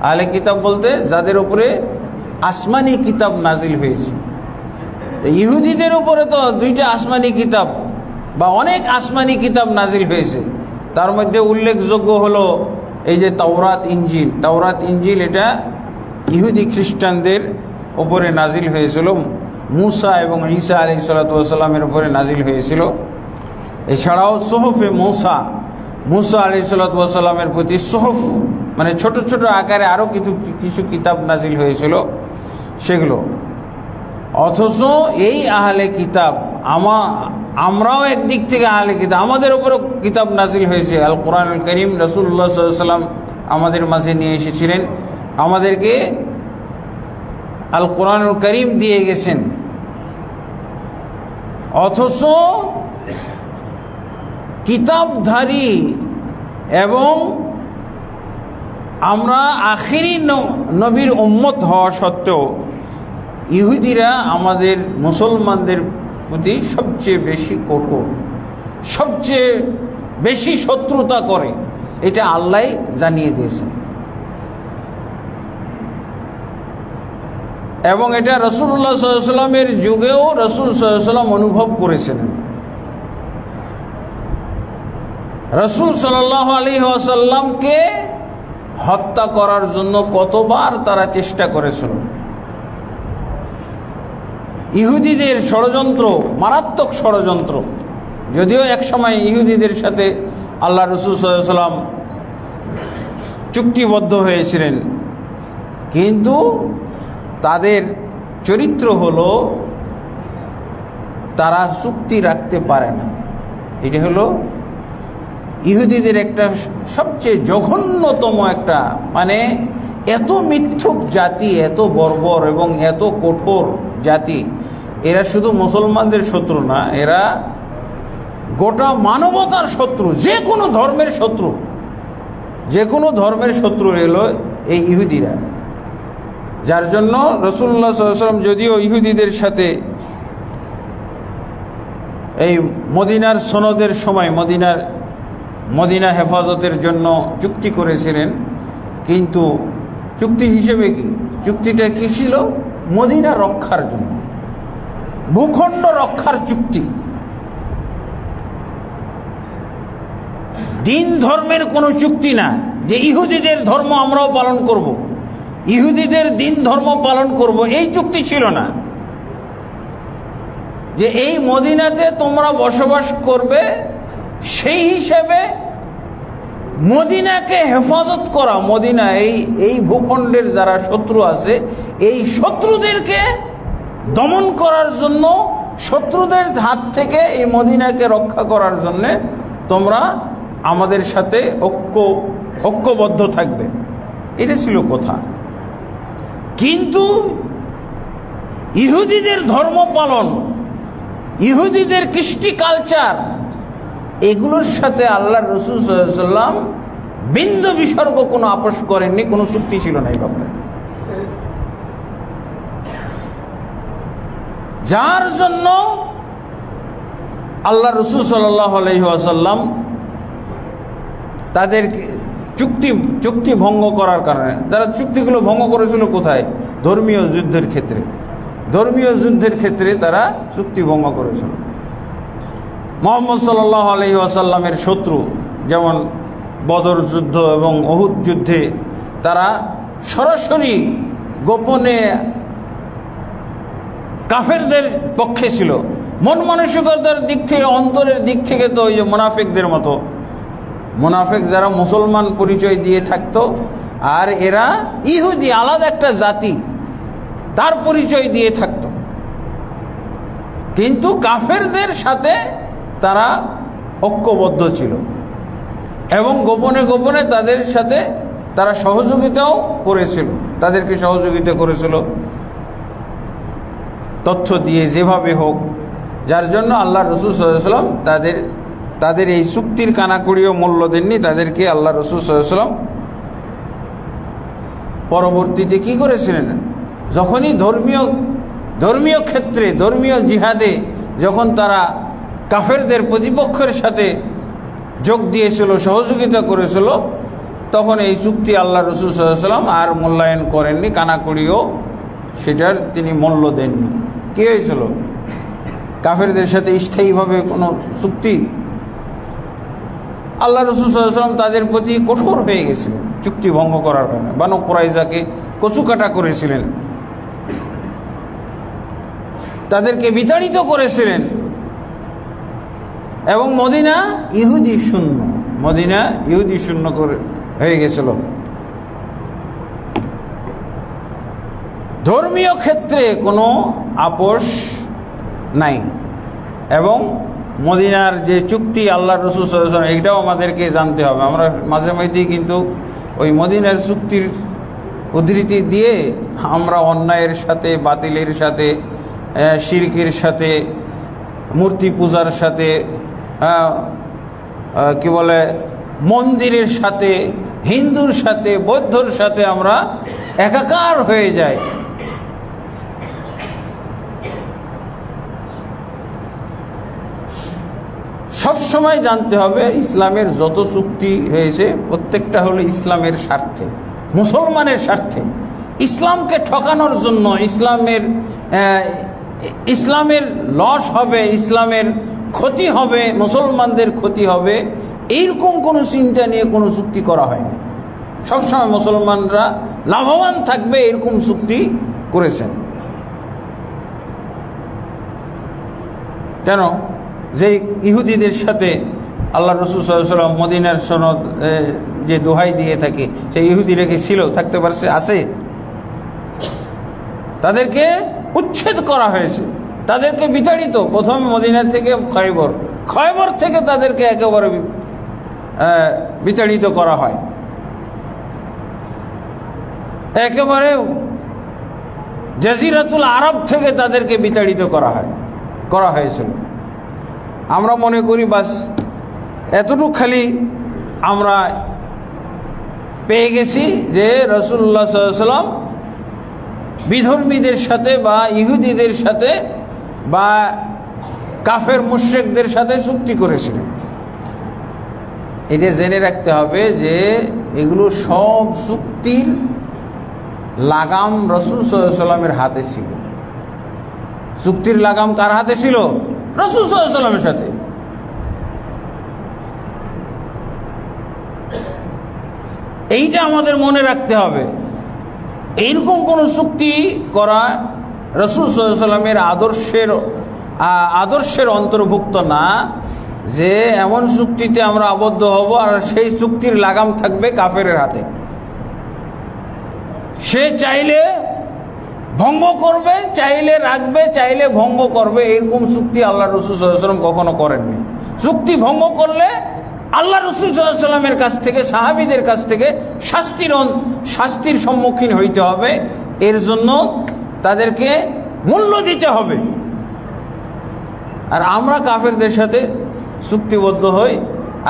Speaker 1: আহলে কিতাব বলতে যাদের উপরে আসমানি কিতাব নাজিল হয়েছে। ইহুদিদের উপরে তো 2টা আসমানি কিতাব বা অনেক আসমানি কিতাব নাজিল হয়েছে। তার মধ্যে উল্লেখযোগ্য হলো এই যে তাওরাত ইনজিল, এটা ইহুদি খ্রিস্টানদের উপরে নাজিল হয়েছিল। মুসা এবং ঈসা আলাইহিস সালাতু ওয়াস সালামের উপরে নাজিল হয়েছিল। এছাড়াও সোহফে মুসা আলাইহিস সালাতু ওয়াস সালামের প্রতি সোহফ, মানে ছোট ছোট আকারে আরও কিছু কিতাব নাজিল হয়েছিল সেগুলো। অথচ এই আহলে কিতাব, আমরাও একদিক থেকে আহলে কিতাব, আমাদের উপরও কিতাব নাজিল হয়েছে। আল কোরআনুল কারীম রাসূলুল্লাহ সাল্লাল্লাহু আলাইহি ওয়াসাল্লাম আমাদের মাঝে নিয়ে এসেছিলেন, আমাদেরকে আল কোরআনুল কারীম দিয়ে গেছেন। অথচ কিতাবধারী এবং আমরা আখিরি নবীর উম্মত হওয়া সত্ত্বেও ইহুদিরা আমাদের মুসলমানদের প্রতি সবচেয়ে বেশি কঠোর, সবচেয়ে বেশি শত্রুতা করে, এটা আল্লাহ জানিয়ে দিয়েছেন। এবং এটা রাসূলুল্লাহ সাল্লাল্লাহু আলাইহি ওয়াসাল্লামের যুগেও রাসূল সাল্লাল্লাহু আলাইহি ওয়াসাল্লাম অনুভব করেছিলেন। রাসূল সাল্লাল্লাহু আলাইহি ওয়াসাল্লামকে হত্যা করার জন্য কতবার তারা চেষ্টা করেছিল। ইহুদিদের ষড়যন্ত্র, মারাত্মক ষড়যন্ত্র, যদিও একসময় ইহুদিদের সাথে আল্লাহ রাসূল সাল্লাল্লাহু আলাইহি ওয়াসাল্লাম চুক্তিবদ্ধ হয়েছিলেন, কিন্তু তাদের চরিত্র হলো তারা চুক্তি রাখতে পারে না। এটা হলো ইহুদিদের একটা সবচেয়ে জঘন্যতম একটা, মানে এত মিথ্যুক জাতি, এত বর্বর এবং এত কঠোর জাতি। এরা শুধু মুসলমানদের শত্রু না, এরা গোটা মানবতার শত্রু, যে কোনো ধর্মের শত্রু, যে কোনো ধর্মের শত্রু এলো এই ইহুদিরা। যার জন্য রাসূলুল্লাহ সাল্লাল্লাহু আলাইহি ওয়াসাল্লাম যদিও ইহুদিদের সাথে এই মদিনার সনদের সময় মদিনা হেফাজতের জন্য চুক্তি করেছিলেন, কিন্তু চুক্তি হিসেবে চুক্তিটা কি ছিল? মদিনা রক্ষার জন্য, ভূখণ্ড রক্ষার চুক্তি। দিন ধর্মের কোনো চুক্তি না যে ইহুদিদের ধর্ম আমরাও পালন করব, ইহুদিদের দিন ধর্ম পালন করব, এই চুক্তি ছিল না। যে এই মদিনাতে তোমরা বসবাস করবে, সেই হিসেবে মদিনাকে হেফাজত করা, মদিনা এই ভূখণ্ডের যারা শত্রু আছে এই শত্রুদেরকে দমন করার জন্য, শত্রুদের হাত থেকে এই মদিনাকে রক্ষা করার জন্য তোমরা আমাদের সাথে ঐক্যবদ্ধ থাকবে। এটা ছিল কথা। কিন্তু ইহুদিদের ধর্ম পালন, ইহুদিদের কৃষ্টি কালচার, এগুলোর সাথে আল্লাহ রাসূল সাল্লাল্লাহু আলাইহি ওয়াসাল্লাম বিন্দু বিসর্গ কোনো আপোষ করেননি, কোনো চুক্তি ছিল না এই ব্যাপারে। যার জন্য আল্লাহ রাসূল সাল্লাল্লাহু আলাইহি ওয়াসাল্লাম তাদেরকে চুক্তি ভঙ্গ করার কারণে, তারা চুক্তিগুলো ভঙ্গ করেছিল কোথায়? ধর্মীয় যুদ্ধের ক্ষেত্রে। ধর্মীয় যুদ্ধের ক্ষেত্রে তারা চুক্তি ভঙ্গ করেছিল। মুহাম্মদ সাল্লাল্লাহু আলাইহি ওয়াসাল্লামের শত্রু যেমন বদর যুদ্ধ এবং উহুদ যুদ্ধে তারা সরাসরি গোপনে কাফেরদের পক্ষে ছিল। মন মানসিকতার দিক থেকে, অন্তরের দিক থেকে তো ওই যে মুনাফিকদের মতো, মুনাফিক যারা মুসলমান পরিচয় দিয়ে থাকতো, আর এরা ইহুদি, আলাদা একটা জাতি, তার পরিচয় দিয়ে থাকতো। কিন্তু কাফেরদের সাথে তারা ঐক্যবদ্ধ ছিল এবং গোপনে গোপনে তাদের সাথে তারা সহযোগিতাও করেছিল, তাদেরকে সহযোগিতা করেছিল তথ্য দিয়ে, যেভাবে হোক। যার জন্য আল্লাহ রাসূল সাল্লাল্লাহু আলাইহি ওয়াসাল্লাম তাদের এই চুক্তির কানাকড়িও মূল্য দেননি। তাদেরকে আল্লাহ রাসূল সাল্লাল্লাহু আলাইহি ওয়াসাল্লাম পরবর্তীতে কি করেছিলেন? যখনই ধর্মীয় ক্ষেত্রে, ধর্মীয় জিহাদে যখন তারা কাফেরদের প্রতিপক্ষের সাথে যোগ দিয়েছিল, সহযোগিতা করেছিল, তখন এই চুক্তি আল্লাহ রাসূল সাল্লাল্লাহু আলাইহি ওয়াসাল্লাম আর মূল্যায়ন করেননি, কানাকড়িও সেটার তিনি মূল্য দেননি। কি হয়েছিল? কাফেরদের সাথে স্থায়ীভাবে কোনো চুক্তি, আল্লাহ রাসূল সাল্লাল্লাহু আলাইহি ওয়াসাল্লাম তাদের প্রতি কঠোর হয়ে গেছিলেন চুক্তি ভঙ্গ করার কারণে। বানু কুরাইজাকে কচুকাটা করেছিলেন, তাদেরকে বিতাড়িত করেছিলেন এবং মদিনা ইহুদি শূন্য করে হয়ে গেছিল। ধর্মীয় ক্ষেত্রে কোনো আপোষ নাই। এবং মদিনার যে চুক্তি আল্লাহ রাসূল সাল্লাল্লাহু আলাইহি ওয়াসাল্লাম, এটাও আমাদেরকে জানতে হবে। আমরা মাঝে মাঝেই কিন্তু ওই মদিনার চুক্তির উদ্ধৃতি দিয়ে আমরা অন্যায়ের সাথে, বাতিলের সাথে, শিরকের সাথে, মূর্তি পূজার সাথে, কি বলে, মন্দিরের সাথে, হিন্দুর সাথে, বৌদ্ধর সাথে আমরা একাকার হয়ে যাই। সবসময় জানতে হবে ইসলামের যত চুক্তি হয়েছে প্রত্যেকটা হলো ইসলামের স্বার্থে, মুসলমানের স্বার্থে, ইসলামকে ঠকানোর জন্য, ইসলামের লস হবে, ইসলামের ক্ষতি হবে, মুসলমানদের ক্ষতি হবে, এইরকম কোনো চিন্তা নিয়ে কোনো চুক্তি করা হয়নি। সবসময় মুসলমানরা লাভবান থাকবে এরকম চুক্তি করেছেন। কেন? যে ইহুদিদের সাথে আল্লাহ রাসূল সাল্লাল্লাহু আলাইহি ওয়াসাল্লাম মদিনার সনদ যে দোহাই দিয়ে থাকে, সেই ইহুদিরা কি ছিল, থাকতে পারছে? আছে। তাদেরকে উচ্ছেদ করা হয়েছে, তাদেরকে বিতাড়িত, প্রথমে মদিনা থেকে খয়বর থেকে তাদেরকে একেবারে বিতাড়িত করা হয়, একেবারে জাজিরাতুল আরব থেকে তাদেরকে বিতাড়িত করা হয়েছিল। আমরা মনে করি বাস এতটুকু খালি আমরা পেয়ে গেছি যে রাসূলুল্লাহ সাল্লাল্লাহু আলাইহি ওয়াসাল্লাম বিধর্মীদের সাথে বা ইহুদিদের সাথে বা কাফের মুশরিকদের সাথে চুক্তি করেছিলেন। এটা জেনে রাখতে হবে যে এগুলো সব চুক্তির লাগাম রাসূল সাল্লাল্লাহু আলাইহি ওয়াসাল্লামের হাতে ছিল। চুক্তির লাগাম কার হাতে ছিল? রাসূল সাল্লাল্লাহু আলাইহি ওয়াসাল্লামের সাথে। এইটা আমাদের মনে রাখতে হবে। এইরকম কোনো চুক্তি করা রাসূল সাল্লাল্লাহু আলাইহি ওয়াসাল্লামের আদর্শের অন্তর্ভুক্ত না, যে এমন চুক্তিতে আমরা আবদ্ধ হব আর সেই চুক্তির লাগাম থাকবে কাফেরের হাতে। সে চাইলে ভঙ্গ করবে, চাইলে রাখবে, চাইলে ভঙ্গ করবে, এরকম চুক্তি আল্লাহ রাসূল সাল্লাল্লাহু আলাইহি ওয়াসাল্লাম কখনো করেননি। চুক্তি ভঙ্গ করলে আল্লাহ রাসূল সাল্লাল্লাহু আলাইহি ওয়াসাল্লামের কাছ থেকে, সাহাবীদের কাছ থেকে শাস্তির সম্মুখীন হইতে হবে। এর জন্য তাদেরকে মূল্য দিতে হবে। আর আমরা কাফেরদের সাথে চুক্তিবদ্ধ হই,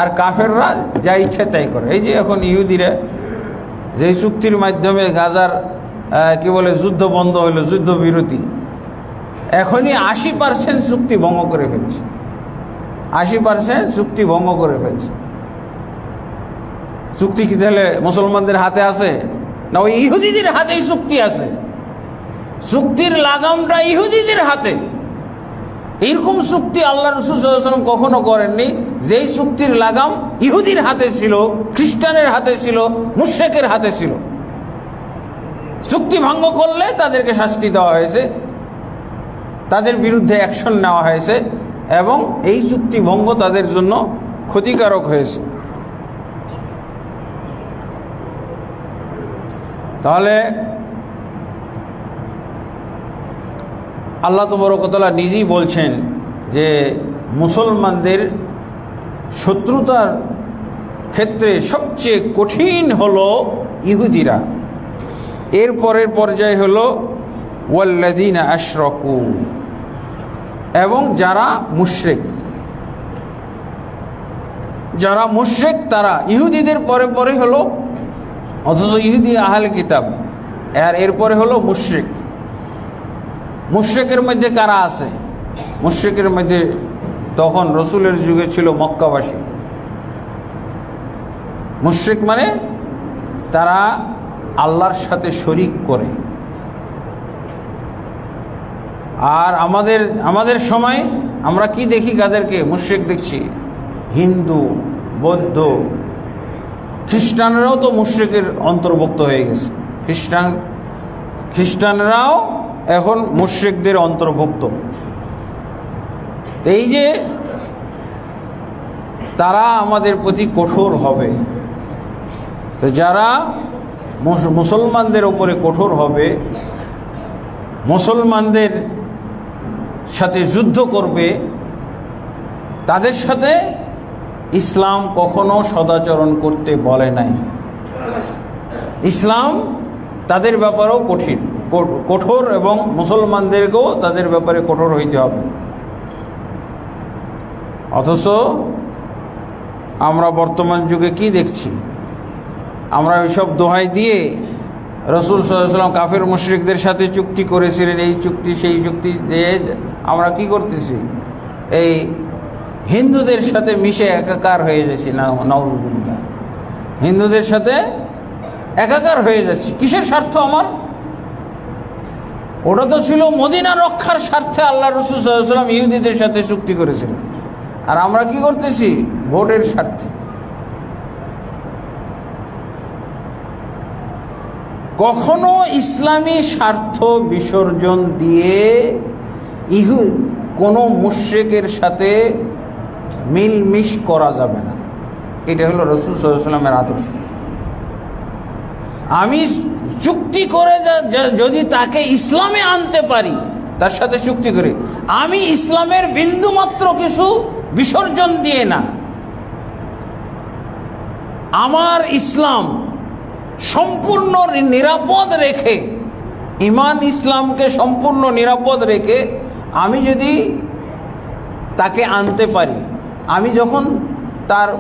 Speaker 1: আর কাফেররা যা ইচ্ছা তাই করে। এই যে এখন ইহুদিরা যে চুক্তির মাধ্যমে গাজার কি বলে যুদ্ধ বন্ধ হইল, যুদ্ধবিরতি, এখনই 80% চুক্তি ভঙ্গ করে ফেলছে। 80% চুক্তি ভঙ্গ করে ফেলছে। চুক্তি কি তাহলে মুসলমানদের হাতে আছে না ওই ইহুদিদের হাতেই চুক্তি আছে? চুক্তির লাগামটা ইহুদিদের হাতে। এইরকম চুক্তি আল্লাহ রাসূল সাল্লাল্লাহু আলাইহি ওয়াসাল্লাম কখনো করেননি। যেই চুক্তির লাগাম ইহুদির হাতে ছিল, খ্রিস্টানের হাতে ছিল, মুশরিকের হাতে ছিল। চুক্তি ভঙ্গ করলে তাদেরকে শাস্তি দেওয়া হয়েছে, তাদের বিরুদ্ধে অ্যাকশন নেওয়া হয়েছে, এবং এই চুক্তি ভঙ্গ তাদের জন্য ক্ষতিকারক হয়েছে। তাহলে আল্লাহ তাবারক ওয়া তাআলা নিজেই বলছেন যে মুসলমানদের শত্রুতার ক্ষেত্রে সবচেয়ে কঠিন হলো ইহুদিরা। এর পরের পর্যায়ে হলো ওয়াল্লাযীনা আশরাকু, এবং যারা মুশরিক। যারা মুশরিক তারা ইহুদিদের পরে পরে হলো, অথচ ইহুদি আহলে কিতাব, আর এরপরে হলো মুশরিক। মুশরিকের মধ্যে কারা আছে? মুশরিকের মধ্যে তখন রসুলের যুগে ছিল মক্কাবাসী। মুশরিক মানে তারা আল্লাহর সাথে শরীক করে। আর আমাদের সময় আমরা কি দেখি? কাদেরকে মুশরিক দেখছি? হিন্দু, বৌদ্ধ, খ্রিস্টানরাও তো মুশরিকের অন্তর্ভুক্ত হয়ে গেছে। খ্রিস্টানরাও এখন মুশরিকদের অন্তর্ভুক্ত। এই যে তারা আমাদের প্রতি কঠোর হবে, তো যারা মুসলমানদের উপরে কঠোর হবে, মুসলমানদের সাথে যুদ্ধ করবে, তাদের সাথে ইসলাম কখনো সদাচরণ করতে বলে নাই। ইসলাম তাদের ব্যাপারেও কঠোর, এবং মুসলমানদেরকেও তাদের ব্যাপারে কঠোর হইতে হবে। অথচ আমরা বর্তমান যুগে কি দেখছি? আমরা ওইসব দোহাই দিয়ে রাসূল সাল্লাল্লাহু আলাইহি ওয়াসাল্লাম কাফের মুশরিকদের সাথে চুক্তি করেছিলেন, এই চুক্তি সেই চুক্তি দিয়ে আমরা কি করতেছি? এই হিন্দুদের সাথে মিশে একাকার হয়ে যাচ্ছি। নাউযুবিল্লাহ, হিন্দুদের সাথে একাকার হয়ে যাচ্ছি। কিসের স্বার্থ আমার? ওটা তো ছিল মদিনা রক্ষার স্বার্থে আল্লাহ রাসূল সাল্লাল্লাহু আলাইহি ওয়াসাল্লাম ইহুদিদের সাথে চুক্তি করেছিলেন। আর আমরা কি করতেছি? ভোটের স্বার্থে। কখনো ইসলামী স্বার্থ বিসর্জন দিয়ে কোনো মুশরিকের সাথে মিলমিশ করা যাবে না। এটা হলো রাসূল সাল্লাল্লাহু আলাইহি ওয়াসাল্লামের আদর্শ। আমি চুক্তি করে যদি তাকে ইসলামে আনতে পারি, তার সাথে চুক্তি করি, আমি ইসলামের বিন্দুমাত্র কিছু বিসর্জন দিয়ে না, আমার ইসলাম সম্পূর্ণ নিরাপদ রেখে, ঈমান ইসলামকে সম্পূর্ণ নিরাপদ রেখে আমি যদি তাকে আনতে পারি, আমি যখন তার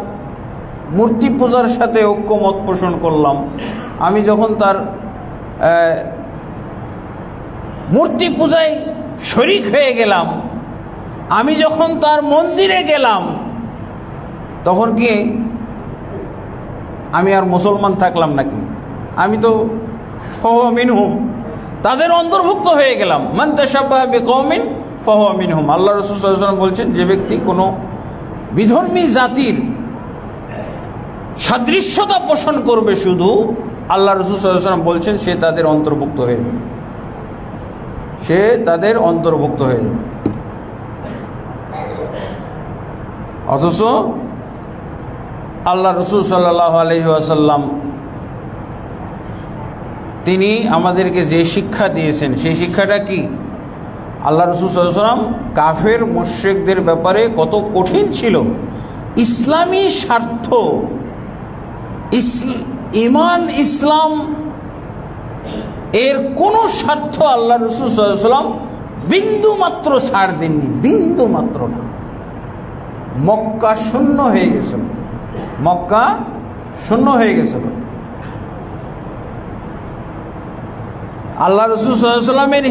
Speaker 1: মূর্তি পূজার সাথে ঐক্যমত পোষণ করলাম, আমি যখন তার মূর্তি পূজায় শরীক হয়ে গেলাম, আমি যখন তার মন্দিরে গেলাম, তখন কি আমি আর মুসলমান থাকলাম নাকি? আমি তো ফাহুয়া মিনহুম, তাদের অন্তর্ভুক্ত হয়ে গেলাম। মান তাশাব্বাহা বিকওমিন ফাহুয়া মিনহুম। আল্লাহ রাসূল সাল্লাল্লাহু আলাইহি ওয়াসাল্লাম বলছেন, যে ব্যক্তি কোনো বিধর্মী জাতির সাদৃশ্যতা পোষণ করবে শুধু, আল্লাহ রাসূল সাল্লাল্লাহু আলাইহি ওয়াসাল্লাম বলছেন সে তাদের অন্তর্ভুক্ত হয়ে যাবে, সে তাদের অন্তর্ভুক্ত হয়ে যাবে। অথচ আল্লাহ রাসূল সাল্লাল্লাহু আলাইহি ওয়াসাল্লাম তিনি আমাদেরকে যে শিক্ষা দিয়েছেন, সেই শিক্ষাটা কি? আল্লাহ রাসূল সাল্লাল্লাহু আলাইহি ওয়াসাল্লাম কাফের মুশরিকদের ব্যাপারে কত কঠিন ছিল। ইসলামী স্বার্থ, ঈমান ইসলাম এর কোনো স্বার্থ আল্লাহ রাসূল সাল্লাল্লাহু আলাইহি ওয়াসাল্লাম বিন্দু মাত্র ছাড় দেননি, বিন্দু মাত্র না। মক্কা শূন্য হয়ে গেছিল, মক্কা শূন্য হয়ে গেছিল। আল্লাহ রাসূল সাল্লাল্লাহু আলাইহি ওয়াসাল্লামের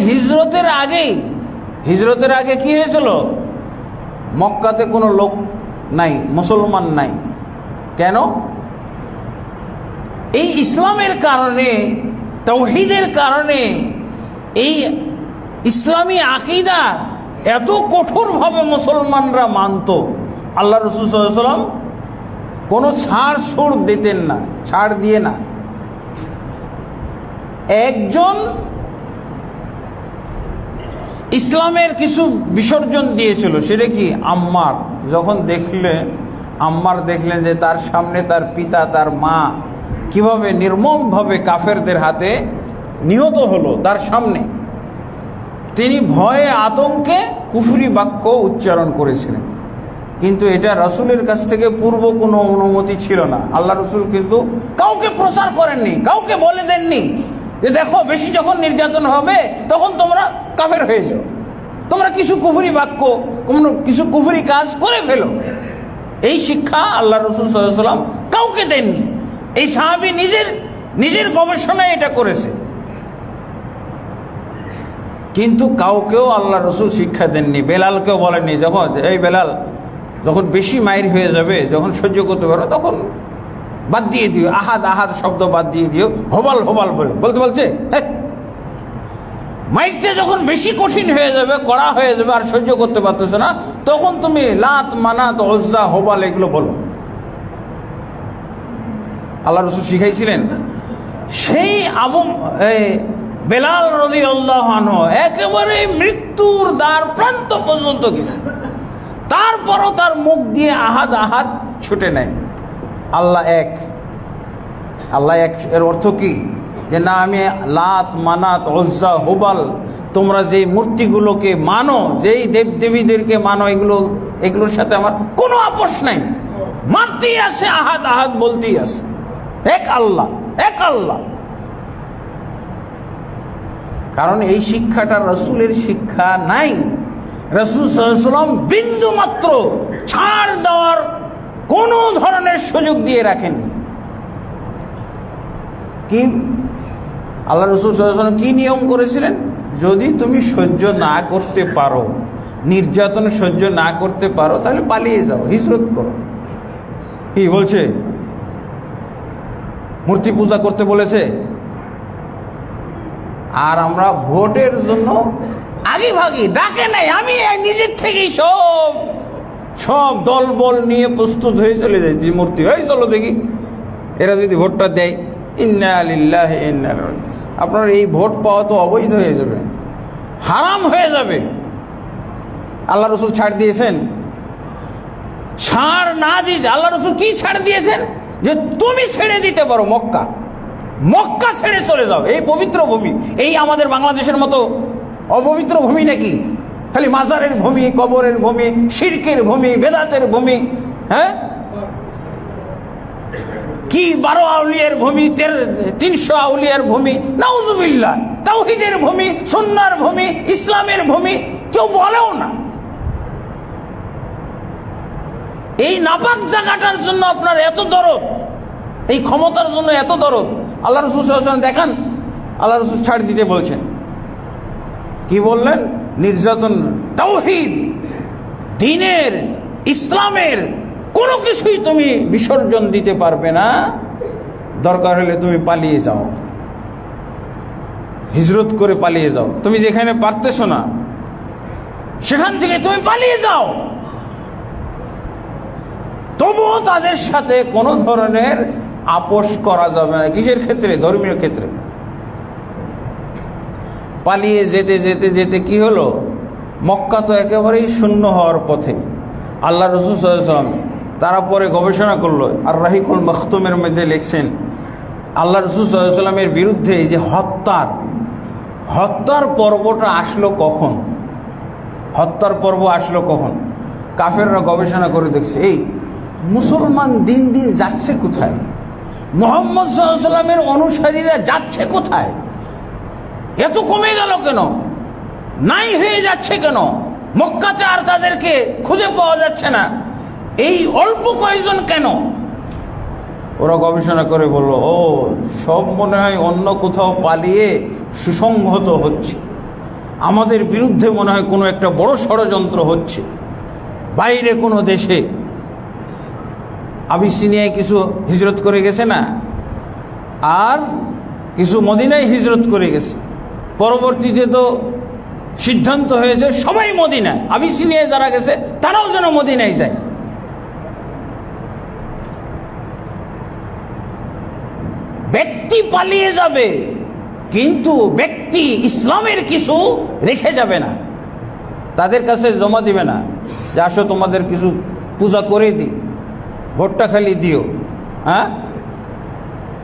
Speaker 1: হিজরতের আগে কি হয়েছিল? মক্কাতে কোনো লোক নাই, মুসলমান নাই। কেন? এই ইসলামের কারণে, তাওহীদের কারণে, এই ইসলামী আকীদা এত কঠোরভাবে মুসলমানরা মানত, আল্লাহ রাসূল সাল্লাল্লাহু আলাইহি ওয়াসাল্লাম কোনো ছাড় দিতেন না, ছাড় দিয়ে না। একজন ইসলামের কিছু বিসর্জন দিয়েছিল, সেটা কি? আম্মার। যখন আম্মার দেখলেন যে তার সামনে তার পিতা, তার মা কিভাবে নির্মমভাবে কাফেরদের হাতে নিহত হলো তার সামনে, তিনি ভয়ে আতঙ্কে কুফরি বাক্য উচ্চারণ করেছিলেন। কিন্তু এটা রাসূলের কাছ থেকে পূর্ব কোনো অনুমতি ছিল না। আল্লাহ রাসূল কিন্তু কাউকে প্রচার করেননি, কাউকে বলে দেননি যে দেখো বেশি যখন নির্যাতন হবে তখন তোমরা কাফের হয়ে যাও, তোমরা কিছু কুফরি বাক্য, কিছু কুফরি কাজ করে ফেলো। এই শিক্ষা আল্লাহ রাসূল সাল্লাল্লাহু আলাইহি ওয়াসাল্লাম কাউকে দেননি। এই সাহাবী নিজের গবেষণায় এটা করেছে, কিন্তু কাউকেও আল্লাহ রাসূল শিক্ষা দেননি। বেলালকেও বলেননি, যখন এই বেলাল যখন বেশি মাইর হয়ে যাবে, যখন সহ্য করতে পারো তখন বাদ দিয়ে দিও, আহাদ শব্দ বাদ দিয়ে দিও, হোবাল বলছে মাইরটা যখন বেশি কঠিন হয়ে যাবে, কড়া হয়ে যাবে, আর সহ্য করতে পারতেছে না, তখন তুমি লাত, মানাত, উজ্জা, হোবাল এগুলো বলো। আল্লাহ রাসূল শিখাইছিলেন। সেই বেলাল রাদিয়াল্লাহু আনহু একেবারে মৃত্যুর দ্বার প্রান্ত পর্যন্ত গেছে, তারপরও তার মুখ দিয়ে আহাদ ছুটে নেয়, আল্লাহ এক, আল্লাহ এক। এর অর্থ কি? যে না, আমি লাত, মানাত, উজ্জা, হুবাল, তোমরা যেই মূর্তিগুলোকে মানো, যেই দেবদেবীদেরকে মানো, এগুলোর সাথে আমার কোনো আপোষ নাই, মানতেই আছে, আহাদ বলতেই আছে, এক আল্লাহ, এক আল্লাহ। কারণ এই শিক্ষাটা রাসূলের শিক্ষা নাই। রাসূল সাল্লাল্লাহু আলাইহি ওয়াসাল্লাম বিন্দু মাত্র ছাড় দেওয়ার কোনো ধরনের সুযোগ দিয়ে রাখেননি। কি আল্লাহ রাসূল সাল্লাল্লাহু আলাইহি ওয়াসাল্লাম কি নিয়ম করেছিলেন? যদি তুমি সহ্য না করতে পারো, নির্যাতন সহ্য না করতে পারো, তাহলে পালিয়ে যাও, হিজরত করো। কি বলছে? মূর্তি পূজা করতে বলেছে। আর আমরা ভোটের জন্য আগে ভাগি, ডাকে নাই, আমি নিজের থেকেই সব দলবল নিয়ে প্রস্তুত হয়ে চলে যাই, যে মূর্তি হয় চলো দেখি এরা যদি ভোটটা দেয়, ইন্না লিল্লাহি ইন্না ইলাইহি রাজিউন। আপনার এই ভোট পাওয়া তো অবৈধ হয়ে যাবে, হারাম হয়ে যাবে। আল্লাহ রাসূল ছাড় দিয়েছেন? ছাড় না দিয়ে আল্লাহ রাসূল কি ছাড় দিয়েছেন? যে তুমি ছেড়ে দিতে পারো মক্কা ছেড়ে চলে যাও, এই পবিত্র ভূমি। এই আমাদের বাংলাদেশের মতো অপবিত্র ভূমি নাকি? খালি মাজারের ভূমি, কবরের ভূমি, শিরকের ভূমি, বেদাতের ভূমি, হ্যাঁ? কি 12 আউলিয়ার ভূমি, 300 আউলিয়ার ভূমি, নাউজুবিল্লাহ, তাওহীদের ভূমি, সুন্নাহর ভূমি, ইসলামের ভূমি, কেউ বলেও না। এই নাপাক জায়গাটার জন্য আপনার এত দরদ, এই ক্ষমতার জন্য এত দরদ। আল্লাহ রাসূল সাল্লাল্লাহু আলাইহি ওয়াসাল্লাম দেখেন, আল্লাহ রাসূল ছাড় দিতে বলছেন। কি বললেন? নির্যাতন, তাওহীদ, দ্বীনের, ইসলামের কোনো কিছুই তুমি বিসর্জন দিতে পারবে না, দরকার হলে তুমি পালিয়ে যাও, হিজরত করে পালিয়ে যাও। তুমি যেখানে পারতেছো না সেখান থেকে তুমি পালিয়ে যাও। তবুও তাদের সাথে কোনো ধরনের আপোষ করা যাবে না। কিসের ক্ষেত্রে? ধর্মীয় ক্ষেত্রে। পালিয়ে যেতে যেতে যেতে কি হলো? মক্কা তো একেবারেই শূন্য হওয়ার পথে। আল্লাহ রাসূল সাল্লাল্লাহু আলাইহি ওয়াসাল্লাম তারা পরে গবেষণা করলো, আর রাহিকুল মখতুমের মধ্যে লিখছেন, আল্লাহ রাসূল সাল্লাল্লাহু আলাইহি ওয়াসাল্লামের বিরুদ্ধে এই যে হত্যার পর্বটা আসলো কখন? হত্যার পর্ব আসলো কখন? কাফেররা গবেষণা করে দেখছে, এই মুসলমান দিন দিন যাচ্ছে কোথায়, মুহাম্মদ সাল্লাল্লাহু আলাইহি ওয়াসাল্লামের অনুসারীরা যাচ্ছে কোথায়, এত কমে গেল কেন, নাই হয়ে যাচ্ছে কেন, মক্কাতে আর তাদেরকে খুঁজে পাওয়া যাচ্ছে না, এই অল্প কয়েকজন কেন? ওরা গবেষণা করে বলল, ও সব মনে হয় অন্য কোথাও পালিয়ে সুসংহত হচ্ছে, আমাদের বিরুদ্ধে মনে হয় কোনো একটা বড় ষড়যন্ত্র হচ্ছে বাইরে কোনো দেশে। আবিসিনিয়ায় কিছু হিজরত করে গেছে না, আর কিছু মদিনায় হিজরত করে গেছে। পরবর্তীতে তো সিদ্ধান্ত হয়েছে সবাই মদিনায়, আবিসিনিয়ায় যারা গেছে তারাও যেন মদিনায় যায়। ব্যক্তি পালিয়ে যাবে, কিন্তু ব্যক্তি ইসলামের কিছু রেখে যাবে না, তাদের কাছে জমা দিবে না যে আসো তোমাদের কিছু পূজা করে দিই, ভোটটা খালি দিও। হ্যাঁ,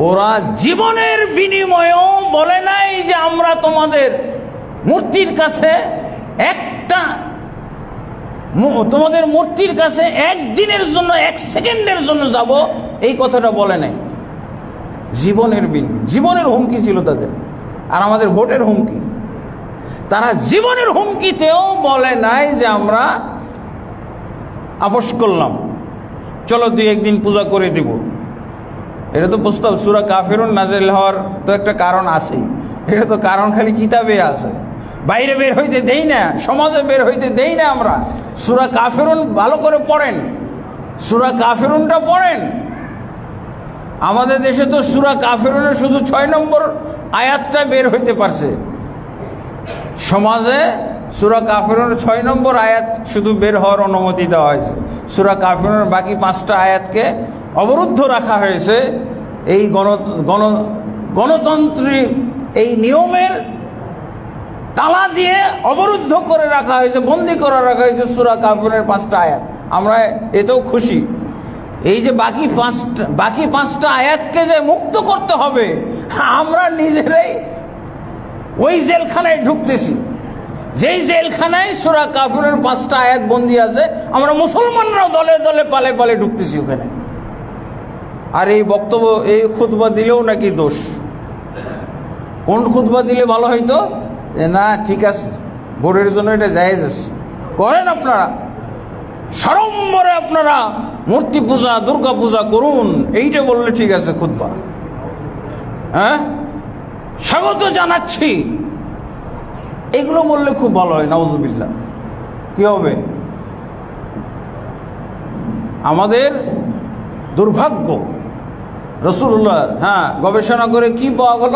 Speaker 1: ওরা জীবনের বিনিময়েও বলে নাই যে আমরা তোমাদের মূর্তির কাছে তোমাদের মূর্তির কাছে একদিনের জন্য, এক সেকেন্ডের জন্য যাব, এই কথাটা বলে নাই। জীবনের বিনিময়, জীবনের হুমকি ছিল তাদের, আর আমাদের ভোটের হুমকি। তারা জীবনের হুমকিতেও বলে নাই যে আমরা আপোষ করলাম, চলো দুই একদিন পূজা করে দিব। এটা তো প্রস্তাব সূরা কাফিরুন নাযিল হওয়ার তো একটা কারণ আছেই, এটা তো কারণ খালি কিতাবে আছে, বাইরে বের হইতে দেই না, সমাজে বের হইতে দেই না আমরা। সূরা কাফিরুন ভালো করে পড়েন, সূরা কাফিরুনটা পড়েন। আমাদের দেশে তো সূরা কাফিরুনের শুধু 6 নম্বর আয়াতটা বের হইতে পারছে, সমাজে সূরা কাফিরুনের 6 নম্বর আয়াত শুধু বের হওয়ার অনুমতি দেওয়া হয়েছে। সূরা কাফিরুনের বাকি 5টা আয়াতকে অবরুদ্ধ রাখা হয়েছে। এই গণতন্ত্রের এই নিয়মের তালা দিয়ে অবরুদ্ধ করে রাখা হয়েছে, বন্দী করে রাখা হয়েছে সূরা কাফিরুনের 5টা আয়াত। আমরা এতেও খুশি। এই যে বাকি 5টা আয়াতকে যে মুক্ত করতে হবে, আমরা নিজেরাই ওই জেলখানায় ঢুকতেছি, যেই জেলখানায় সূরা কাফিরুনের 5টা আয়াত বন্দী আছে, আমরা মুসলমানরাও দলে দলে পালে পালে ঢুকতেছি ওখানে। আর এই বক্তব্য, এই খুতবা দিলেও নাকি দোষ। কোন খুতবা দিলে ভালো হইতো, যে না ঠিক আছে ভোটের জন্য এটা জায়েজ আছে, করেন আপনারা, সাড়ম্বরে আপনারা মূর্তি পূজা, দুর্গা পূজা করুন, এইটা বললে ঠিক আছে খুতবা। হ্যাঁ, স্বাগত জানাচ্ছি, এগুলো বললে খুব ভালো হয়। নাউজুবিল্লাহ, কি হবে? আমাদের দুর্ভাগ্য, রাসূলুল্লাহ গবেষণা করে কি পাওয়া গেল,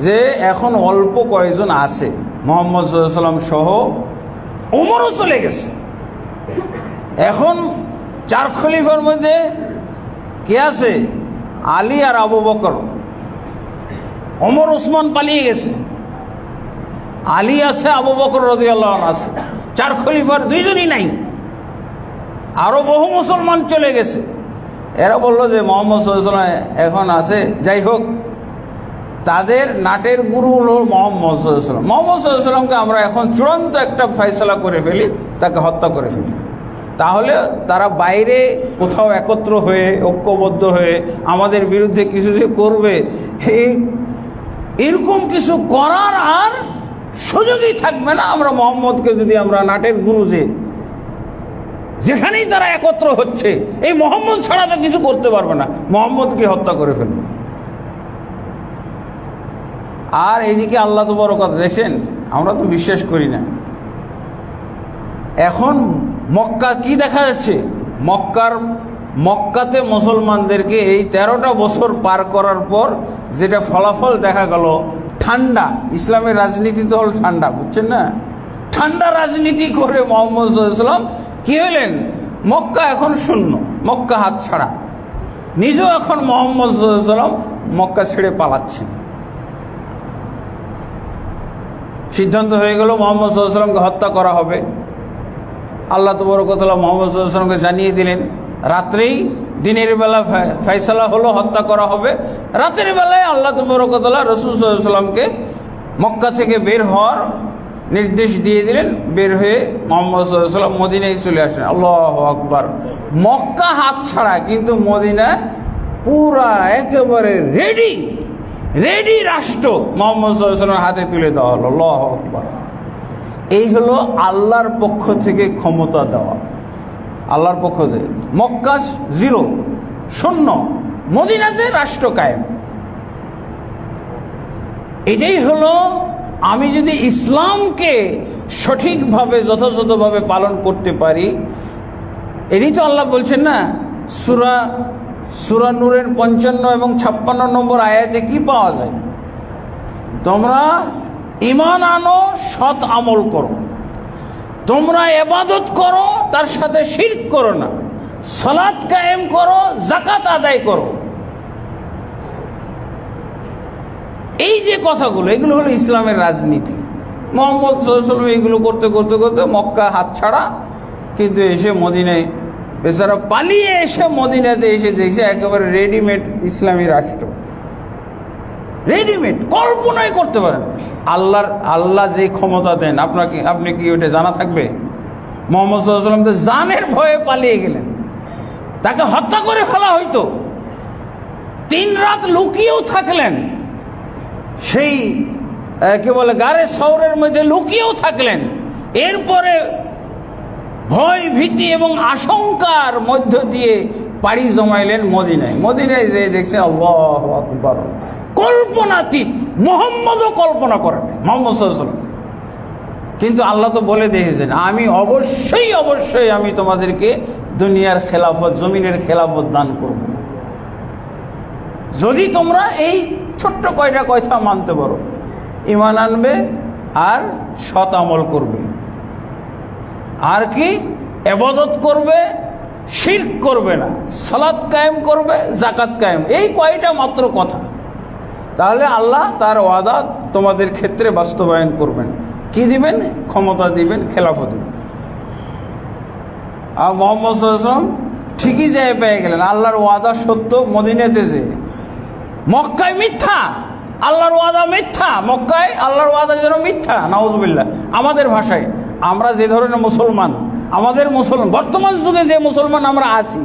Speaker 1: যে এখন অল্প কয়েকজন আছে, মুহাম্মদ সাল্লাল্লাহু আলাইহি ওয়াসাল্লাম সহ ওমরও চলে গেছে। এখন 4 খলিফার মধ্যে কে আছে? আলী আর আবু বকর। ওমর ওসমান পালিয়ে গেছে, আলী আছে, আবু বকর রাদিয়াল্লাহু আনহু আছে। 4 খলিফার 2 জনই নাই, আরো বহু মুসলমান চলে গেছে। এরা বললো যে মুহাম্মদ সাল্লাল্লাহু আলাইহি ওয়াসাল্লাম এখন আছে, যাই হোক তাদের নাটের গুরু হলো মুহাম্মদ সাল্লাল্লাহু আলাইহি ওয়াসাল্লাম। মুহাম্মদ সাল্লাল্লাহু আলাইহি ওয়াসাল্লামকে আমরা এখন চূড়ান্ত একটা ফয়সালা করে ফেলি, তাকে হত্যা করে ফেলি, তাহলে তারা বাইরে কোথাও একত্র হয়ে, ঐক্যবদ্ধ হয়ে আমাদের বিরুদ্ধে কিছু যে করবে, এরকম কিছু করার আর সুযোগই থাকবে না। আমরা মুহাম্মদকে যদি আমরা নাটের গুরু, যেখানেই তারা একত্র হচ্ছে, এই মুহাম্মদ ছাড়া তো কিছু করতে পারবে না, মুহাম্মদকে হত্যা করে ফেলবে। আর এইদিকে আল্লাহ তো বড় কথা দেখছেন, আমরা তো বিশ্বাস করি না। এখন মক্কা কি দেখা যাচ্ছে, মক্কাতে মুসলমানদেরকে এই 13টা বছর পার করার পর যেটা ফলাফল দেখা গেল, ঠান্ডা। ইসলামের রাজনীতি তো হল ঠান্ডা, বুঝছেন না? ঠান্ডা রাজনীতি করে মুহাম্মদ সাল্লাল্লাহু আলাইহি ওয়াসাল্লাম কি হলেন, মক্কা এখন শূন্য, মক্কা হাত ছাড়া। নিজেও এখন মুহাম্মদ সাল্লাল্লাহু আলাইহি ওয়াসাল্লাম মক্কা ছেড়ে পালাচ্ছেন। সিদ্ধান্ত হয়ে গেল মুহাম্মদ সাল্লাল্লাহু আলাইহি ওয়াসাল্লামকে হত্যা করা হবে। আল্লাহ তাবারক ওয়া তাআলা মুহাম্মদ সাল্লাল্লাহু আলাইহি ওয়াসাল্লামকে জানিয়ে দিলেন, রাত্রেই, দিনের বেলা ফয়সালা হলো হত্যা করা হবে, রাতের বেলায় আল্লাহ তাবারক ওয়া তাআলা রাসূল সাল্লাল্লাহু আলাইহি ওয়াসাল্লামকে মক্কা থেকে বের হওয়ার নির্দেশ দিয়ে দিলেন। বের হয়ে মুহাম্মদ সাল্লাল্লাহু আলাইহি ওয়াসাল্লাম মদিনায় চলে আসেন। আল্লাহু আকবার! মক্কা হাত ছাড়া, কিন্তু মদিনা পুরা একেবারে রেডি। রেডি রাষ্ট্র মুহাম্মদ সাল্লাল্লাহু আলাইহি ওয়াসাল্লামের হাতে তুলে দেওয়া হলো। আল্লাহু আকবার। এই হলো আল্লাহর পক্ষ থেকে ক্ষমতা দেওয়া, আল্লাহর পক্ষ থেকে। মক্কা 0, শূন্য, মদিনাতে রাষ্ট্র কায়েম। এটাই হলো, আমি যদি ইসলামকে সঠিকভাবে যথাযথভাবে পালন করতে পারি, এরই তো আল্লাহ বলছেন না সূরা নূরের 55 এবং 56 নম্বর আয়াতে কি পাওয়া যায়? তোমরা ঈমান আনো, সৎ আমল করো, তোমরা ইবাদত করো, তার সাথে শিরক করো না, সালাত কায়েম করো, যাকাত আদায় করো। এই যে কথাগুলো, এগুলো হলো ইসলামের রাজনীতি। মুহাম্মদ সাল্লাল্লাহু আলাইহি ওয়াসাল্লাম এগুলো করতে করতে করতে মক্কা হাতছাড়া, কিন্তু এসে মদিনায় বেচারা পালিয়ে এসে মদিনাতে এসে দেখছে একেবারে রেডিমেড ইসলামী রাষ্ট্র, রেডিমেড। কল্পনাই করতে পারেন আল্লাহ যে ক্ষমতা দেন আপনি কি ওটা জানা থাকবে? মুহাম্মদ সাল্লাল্লাহু আলাইহি ওয়াসাল্লাম তো জানের ভয়ে পালিয়ে গেলেন, তাকে হত্যা করে ফেলা হইতো। 3 রাত লুকিয়েও থাকলেন, সেই কি বলে গারে শহরের মধ্যে লুকিয়েও থাকলেন। এরপরে ভয় ভীতি এবং আশঙ্কার মধ্য দিয়ে পাড়ি জমাইলেন মদিনায়। মদিনায় যেয়ে দেখছে আল্লাহু আকবার, কল্পনাতীত। মুহাম্মদও কল্পনা করেন মুহাম্মদ সাল্লাল্লাহু আলাইহি ওয়াসাল্লাম। কিন্তু আল্লাহ তো বলে দিয়েছেন, আমি অবশ্যই আমি তোমাদেরকে দুনিয়ার খেলাফত, জমিনের খেলাফত দান করব, যদি তোমরা এই ছোট্ট কয়টা কথা মানতে পারো, ঈমান আনবে আর সৎ আমল করবে, আর কি ইবাদত করবে, শিরক করবে না, সালাত কায়েম করবে, যাকাত কায়েম। এই কয়টা মাত্র কথা, তাহলে আল্লাহ তার ওয়াদা তোমাদের ক্ষেত্রে বাস্তবায়ন করবেন। কি দিবেন? ক্ষমতা দিবেন, খেলাফত দিবেন। আর মুহাম্মদ সাল্লাল্লাহু আলাইহি ওয়াসাল্লাম ঠিকই যায় পেয়ে গেলেন। আল্লাহর ওয়াদা সত্য, মদিনাতে যে। মক্কায় মিথ্যা, আল্লাহর ওয়াদা মিথ্যা। মক্কায় আল্লাহর ওয়াদা যেন মিথ্যা, নাউজুবিল্লাহ। আমাদের ভাষায় আমরা যে ধরনের মুসলমান, আমাদের বর্তমান যুগে যে মুসলমান আমরা আছি,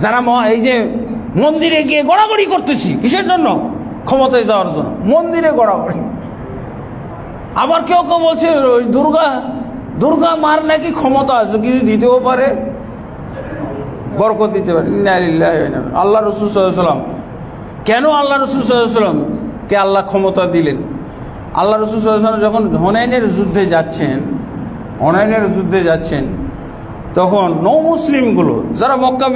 Speaker 1: যারা এই যে মন্দিরে গিয়ে গড়াগড়ি করতেছি, কিসের জন্য? ক্ষমতায় যাওয়ার জন্য, মন্দিরে গড়াগড়ি। আবার কেউ কেউ বলছে ওই দুর্গা মার নাকি ক্ষমতা আছে, কিছু দিতেও পারে, বরকত দিতে পারে। আল্লাহ রাসূল সাল্লাল্লাহু আলাইহি ওয়াসাল্লাম, কেন আল্লাহ রাসূল সাল্লাল্লাহু আলাইহি ওয়াসাল্লাম কে আল্লাহ ক্ষমতা দিলেন? আল্লাহ রাসূল সাল্লাল্লাহু আলাইহি ওয়াসাল্লাম যখন হুনাইনের যুদ্ধে যাচ্ছেন, তখন নৌ মুসলিমগুলো যারা মক্কা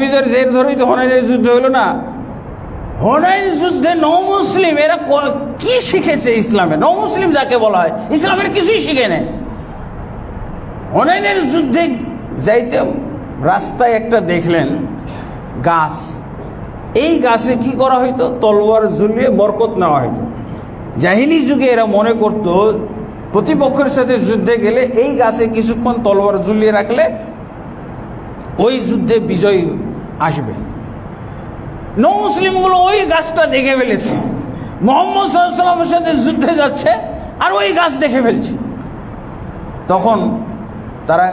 Speaker 1: বিজয়ের জের ধরেই তো হুনাইনের যুদ্ধ হলো না। হুনাইন যুদ্ধে নৌ মুসলিম এরা কি শিখেছে ইসলামে? নৌ মুসলিম যাকে বলা হয়, ইসলামের কিছুই শিখে নেয়। হুনাইনের যুদ্ধে যাইতে রাস্তায় একটা দেখলেন গাছ, এই গাছে কি করা হইতো? তলোয়ার ঝুলিয়ে বরকত নেওয়া হইতো। জাহিলি যুগে এরা মনে করত প্রতিপক্ষের সাথে যুদ্ধে গেলে এই গাছে কিছুক্ষণ তলোয়ার ঝুলিয়ে রাখলে ওই যুদ্ধে বিজয় আসবে। নৌ মুসলিমগুলো ওই গাছটা দেখে ফেলেছে, মুহাম্মদ সাল্লাল্লাহু আলাইহি ওয়াসাল্লামের সাথে যুদ্ধে যাচ্ছে আর ওই গাছ দেখে ফেলছে। তখন তারা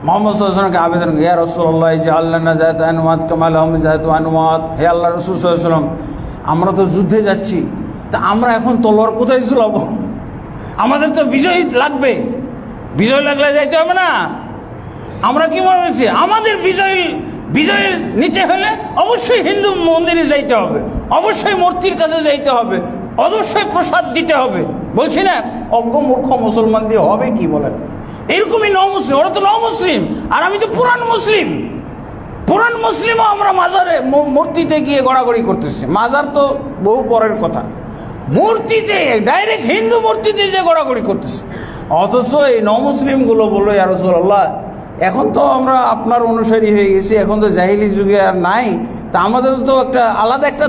Speaker 1: মুহাম্মদ সাল্লাল্লাহু আলাইহি ওয়াসাল্লামকে আবেদন করে, ইয়া রাসূলুল্লাহ ইজআল লানা যাতা আনওয়াত কামা লাহুম যাতু আনওয়াত। হে আল্লাহ রাসূল সাল্লাল্লাহু আলাইহি ওয়াসাল্লাম, আমরা তো যুদ্ধে যাচ্ছি, তা আমরা এখন তলোয়ার কোথায় ঝুলাবো? আমাদের তো বিজয় লাগবে, বিজয় লাগলে যাইতে হবে না? আমরা কি মনে করছি, আমাদের বিজয় নিতে হলে অবশ্যই হিন্দু মন্দিরে যাইতে হবে, অবশ্যই মূর্তির কাছে যাইতে হবে, অবশ্যই প্রসাদ দিতে হবে। বলছি না, অজ্ঞ মূর্খ মুসলমান দিয়ে হবে কি বলেন? এরকমই নও মুসলিম, ওরা তো নও মুসলিম, আর আমি তো পুরান মুসলিম। পুরান মুসলিমও আমরা মাজারে মূর্তিতে গিয়ে গড়াগড়ি করতেছি। মাজার তো বহু পরের কথা, মূর্তিতে ডাইরেক্ট হিন্দু মূর্তিতে যে গড়াগড়ি করতেছে। অথচ এই নও মুসলিমগুলো বললো, ইয়া রাসূলুল্লাহ, এখন তো আমরা আপনার অনুসারী হয়ে গেছি, এখন তো জাহিলি যুগে আর নাই, তা আমাদের তো একটা আলাদা একটা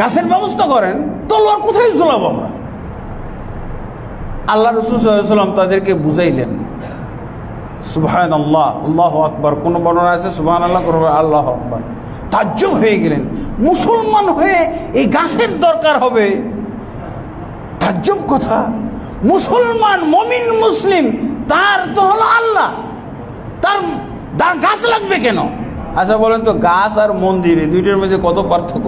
Speaker 1: গাছের ব্যবস্থা করেন, তলোয়ার কোথায় ঝুলাবো আমরা? আল্লাহ রাসূল সাল্লাল্লাহু আলাইহি ওয়াসাল্লাম তাদেরকে বুঝাইলেন, সুবহানাল্লাহ, আল্লাহু আকবার। কোন বর্ণনা আছে সুবহানাল্লাহ, কোন আল্লাহু আকবার। তাজ্জব হয়ে গেলেন, মুসলমান হয়ে এই গাছের দরকার হবে? তাজ্জব কথা। মুসলমান মুমিন মুসলিম তার তো হলো আল্লাহ, তার গাছ লাগবে কেন? আচ্ছা বলেন তো, গাছ আর মন্দির এই দুইটার মধ্যে কত পার্থক্য?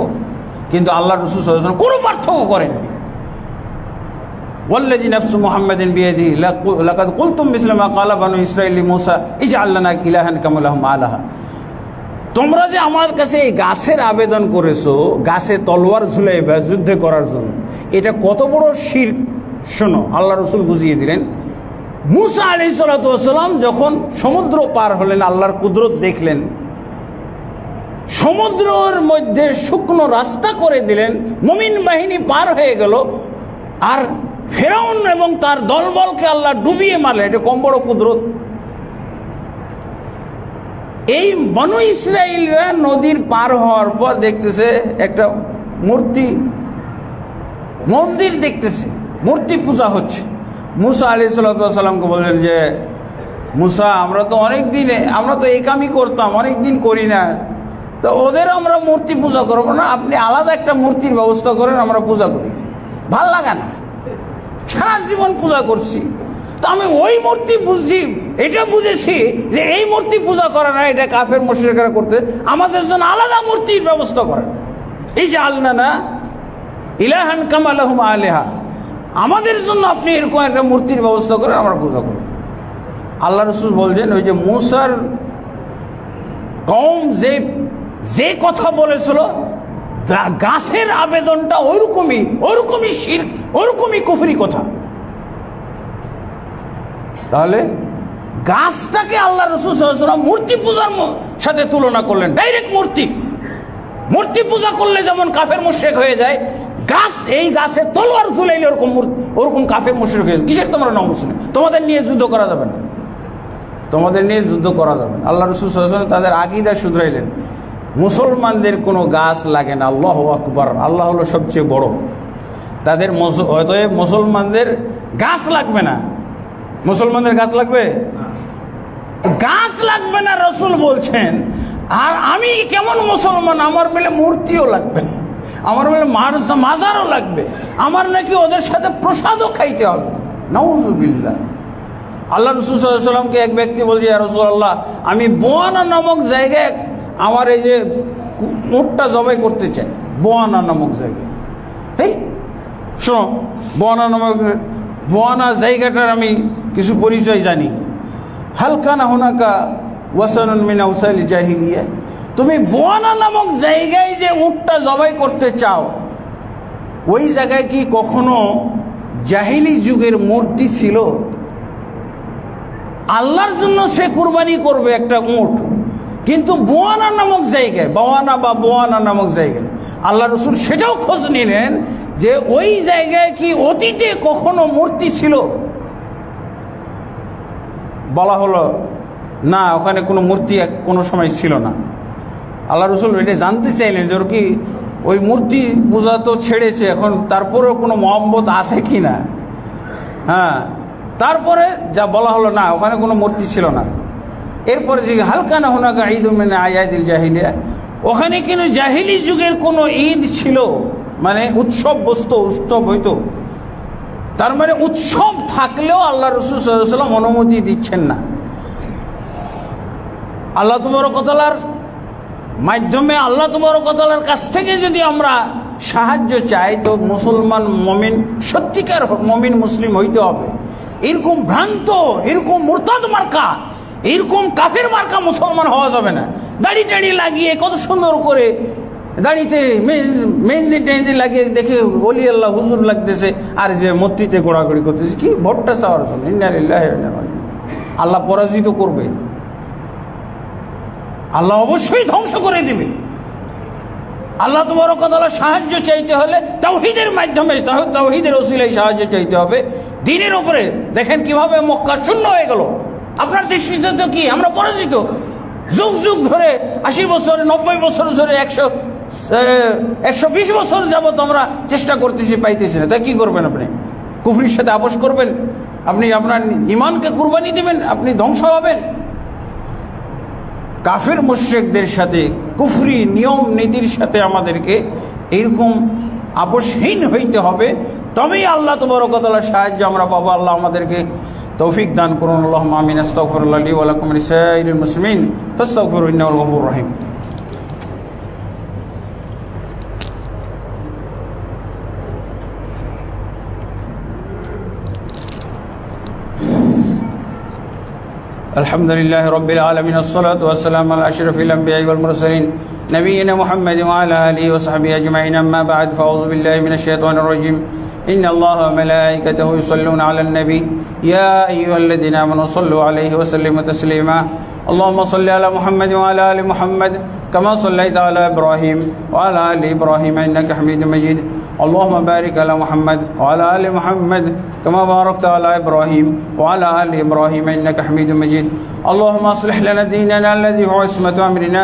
Speaker 1: কিন্তু আল্লাহ রাসূল সাল্লাল্লাহু আলাইহি ওয়াসাল্লাম কোনো পার্থক্য করেননি। ওয়াল্লাযী নাফসু মুহাম্মাদিন বিয়াদিহি লাকাদ কুলতুম মিসলা মা ক্বালা বানু ইসরাঈল লিমূসা ইজআল লানা ইলাহান কামা লাহুম আলাহা। তোমরা যে আমার কাছে এই গাছের আবেদন করেছো, গাছে তলোয়ার ঝুলাইবা যুদ্ধ করার জন্য, এটা কত বড় শিরক শোনো। আল্লাহ রাসূল বুঝিয়ে দিলেন, মূসা আলাইহিস সালাতু ওয়াস সালাম যখন সমুদ্র পার হলেন, আল্লাহর কুদরত দেখলেন, সমুদ্রের মধ্যে শুকনো রাস্তা করে দিলেন, মুমিন বাহিনী পার হয়ে গেল, আর ফেরাউন এবং তার দলবলকে আল্লাহ ডুবিয়ে মারলেন। এটা কম বড় কুদরত? এই বনু ইসরাইলরা নদীর পার হওয়ার পর দেখতেছে একটা মন্দির দেখতেছে, মূর্তি পূজা হচ্ছে। মূসা আলাইহিস সালামকে বললেন যে, মূসা আমরা তো অনেক দিনে, আমরা তো এই কামই করতাম, অনেক দিন করি না, তো ওদের আমরা মূর্তি পূজা করবো না, আপনি আলাদা একটা মূর্তির ব্যবস্থা করেন, আমরা পূজা করি। ভাল লাগে না, সারা জীবন পূজা করছি, তো আমি ওই মূর্তি বুঝছি, এটা বুঝেছি যে এই মূর্তি পূজা করে না, এটা কাফের মুশরিকরা করতে, আমাদের জন্য আলাদা মূর্তির ব্যবস্থা করেন। এই যে আল্লানা ইলাহান কামা লাহুম আলিহা, আমাদের জন্য আপনি এরকম একটা মূর্তির ব্যবস্থা করেন, আমরা পূজা করি। আল্লাহ রাসূল বলছেন, ওই যে মূসার কওম যে কথা বলেছিল, গাছের আবেদনটা ওরকমই শিরক, ওরকমই কুফরি কথা। তাহলে গাছটাকে আল্লাহ রাসূল সাল্লাল্লাহু আলাইহি ওয়াসাল্লাম মূর্তি পূজার সাথে তুলনা করলেন। ডাইরেক্ট মূর্তি পূজা করলে যেমন কাফের মুশরিক হয়ে যায়, এই গাছে তলোয়ার ঝুলাইলে ওরকম কাফের মুশরিক হয়ে যায়। কিসের তোমরা নও মুসলিম? তোমাদের নিয়ে যুদ্ধ করা যাবে না, তোমাদের নিয়ে যুদ্ধ করা যাবে না। আল্লাহ রাসূল সাল্লাল্লাহু আলাইহি ওয়াসাল্লাম তাদের আকীদা শুধরাইলেন, মুসলমানদের কোনো গাছ লাগে না, আল্লাহু আকবার, আল্লাহ হলো সবচেয়ে বড়। তাদের অতএব মুসলমানদের গাছ লাগবে না। মুসলমানদের গাছ লাগবে? গাছ লাগবে না রাসূল বলছেন। আর আমি কেমন মুসলমান, আমার মেলে মূর্তিও লাগবে, আমার মেলে মাজারও লাগবে, আমার নাকি ওদের সাথে প্রসাদও খাইতে হবে। নাউযুবিল্লাহ। আল্লাহ রাসূল সাল্লাল্লাহু আলাইহি ওয়াসাল্লামকে এক ব্যক্তি বলছে, ইয়া রাসূলুল্লাহ, আমি বোয়ানা নামক জায়গায় আমার এই যে উটটা জবাই করতে চাই, বোয়ানা নামক জায়গায়। এই শোনো, বোয়ানা জায়গাটার আমি কিছু পরিচয় জানি। হালকানা হুনাকা ওয়াসানুন মিন আওসাইল জাহিলিয়া, তুমি বোয়ানা নামক জায়গায় যে উটটা জবাই করতে চাও, ওই জায়গায় কি কখনো জাহিলি যুগের মূর্তি ছিল? আল্লাহর জন্য সে কুরবানি করবে একটা উট, কিন্তু বোয়ানা নামক জায়গায়, বোয়ানা নামক জায়গায় আল্লাহ রাসূল সেটাও খোঁজ নিলেন যে ওই জায়গায় কি অতীতে কখনো মূর্তি ছিল। বলা হলো না, ওখানে কোনো মূর্তি কোনো সময় ছিল না। আল্লাহ রাসূল এটা জানতে চাইলেন যে ওর কি ওই মূর্তি পূজা তো ছেড়েছে, এখন তারপরেও কোনো মহব্বত আছে কি না। হ্যাঁ, তারপরে যা বলা হলো না, ওখানে কোনো মূর্তি ছিল না। এরপরে যে হালকানা হুনাকা ঈদুম মিন আয়াদিল জাহিলিয়া, ওখানে কিন্তু জাহিলি যুগের কোনো ঈদ ছিল, মানে উৎসব হইতো। তার মানে উৎসব থাকলেও আল্লাহ রাসূল সাল্লাল্লাহু আলাইহি ওয়াসাল্লাম অনুমতি দিচ্ছেন না। আল্লাহ তাবারক ওয়া তাআলার মাধ্যমে, আল্লাহ তাবারক ওয়া তাআলার কাছ থেকে যদি আমরা সাহায্য চাই, তো মুসলমান মুমিন, সত্যিকার মুমিন মুসলিম হইতে হবে। এরকম ভ্রান্ত, এরকম মুরতাদ মার্কা, এরকম কাফের মার্কা মুসলমান হওয়া যাবে না। দাড়ি টাড়ি লাগিয়ে কত সুন্দর করে দাড়িতে মেহেন্দি লাগিয়ে দেখে ওলি আল্লাহ হুজুর লাগতেছে, আর যে মূর্তিতে গোড়াগড়ি করতেছে, কি ভোটটা চাওয়ার জন্য। ইন্না লিল্লাহি ওয়া ইন্না ইলাইহি রাজিউন। আল্লাহ পরাজিত করবে, আল্লাহ অবশ্যই ধ্বংস করে দিবে। আল্লাহ তাবারক ওয়া তাআলা সাহায্য চাইতে হলে তাওহীদের মাধ্যমে, তাওহীদের ওসিলায় সাহায্য চাইতে হবে দ্বীনের উপরে। দেখেন কিভাবে মক্কা শূন্য হয়ে গেল। আপনার দৃষ্টিতে তো কি আমরা পরাজিত? যুগ যুগ ধরে 80 বছর, 90 বছর ধরে, 120 বছর যাবত আমরা চেষ্টা করতেছি, পাইতেছি না। তা কি করবেন আপনি? কুফরির সাথে আপোষ করবেন? আপনি আপনার ঈমানকে কুরবানি দিবেন? আপনি ধ্বংস হবেন। কাফের মুশরিকদের সাথে, কুফরি নিয়ম নীতির সাথে আমাদেরকে এইরকম আপোষহীন হইতে হবে, তবেই আল্লাহ তাবারক ওয়া তাআলার সাহায্য আমরা পাবো। আল্লাহ আমাদেরকে তৌফিক দান করুন। আল্লাহুম্মা আমিন। আস্তাগফিরুল্লাহ লি ওয়া লাকুম ওয়া লিসাইরিল মুসলিমিন ফাস্তাগফিরুহু ইন্নাহু হুল গফুরুর রহিম। الحمد لله رب العالمين، الصلاة والسلام على أشرف الأنبياء والمرسلين نبينا محمد وعلى آله وصحبه أجمعين. أما بعد، فأعوذ بالله من الشيطان الرجيم. إن الله وملائكته يصلون على النبي يا أيها الذين آمنوا صلوا عليه وسلموا تسليما. اللهم صل على محمد وعلى آل محمد كما صليت على إبراهيم وعلى آل إبراهيم إنك حميد مجيد. اللهم بارك على محمد وعلى آل محمد كما باركت على إبراهيم وعلى آل إبراهيم إنك حميد مجيد. اللهم أصلح لنا ديننا الذي هو عصمة أمرنا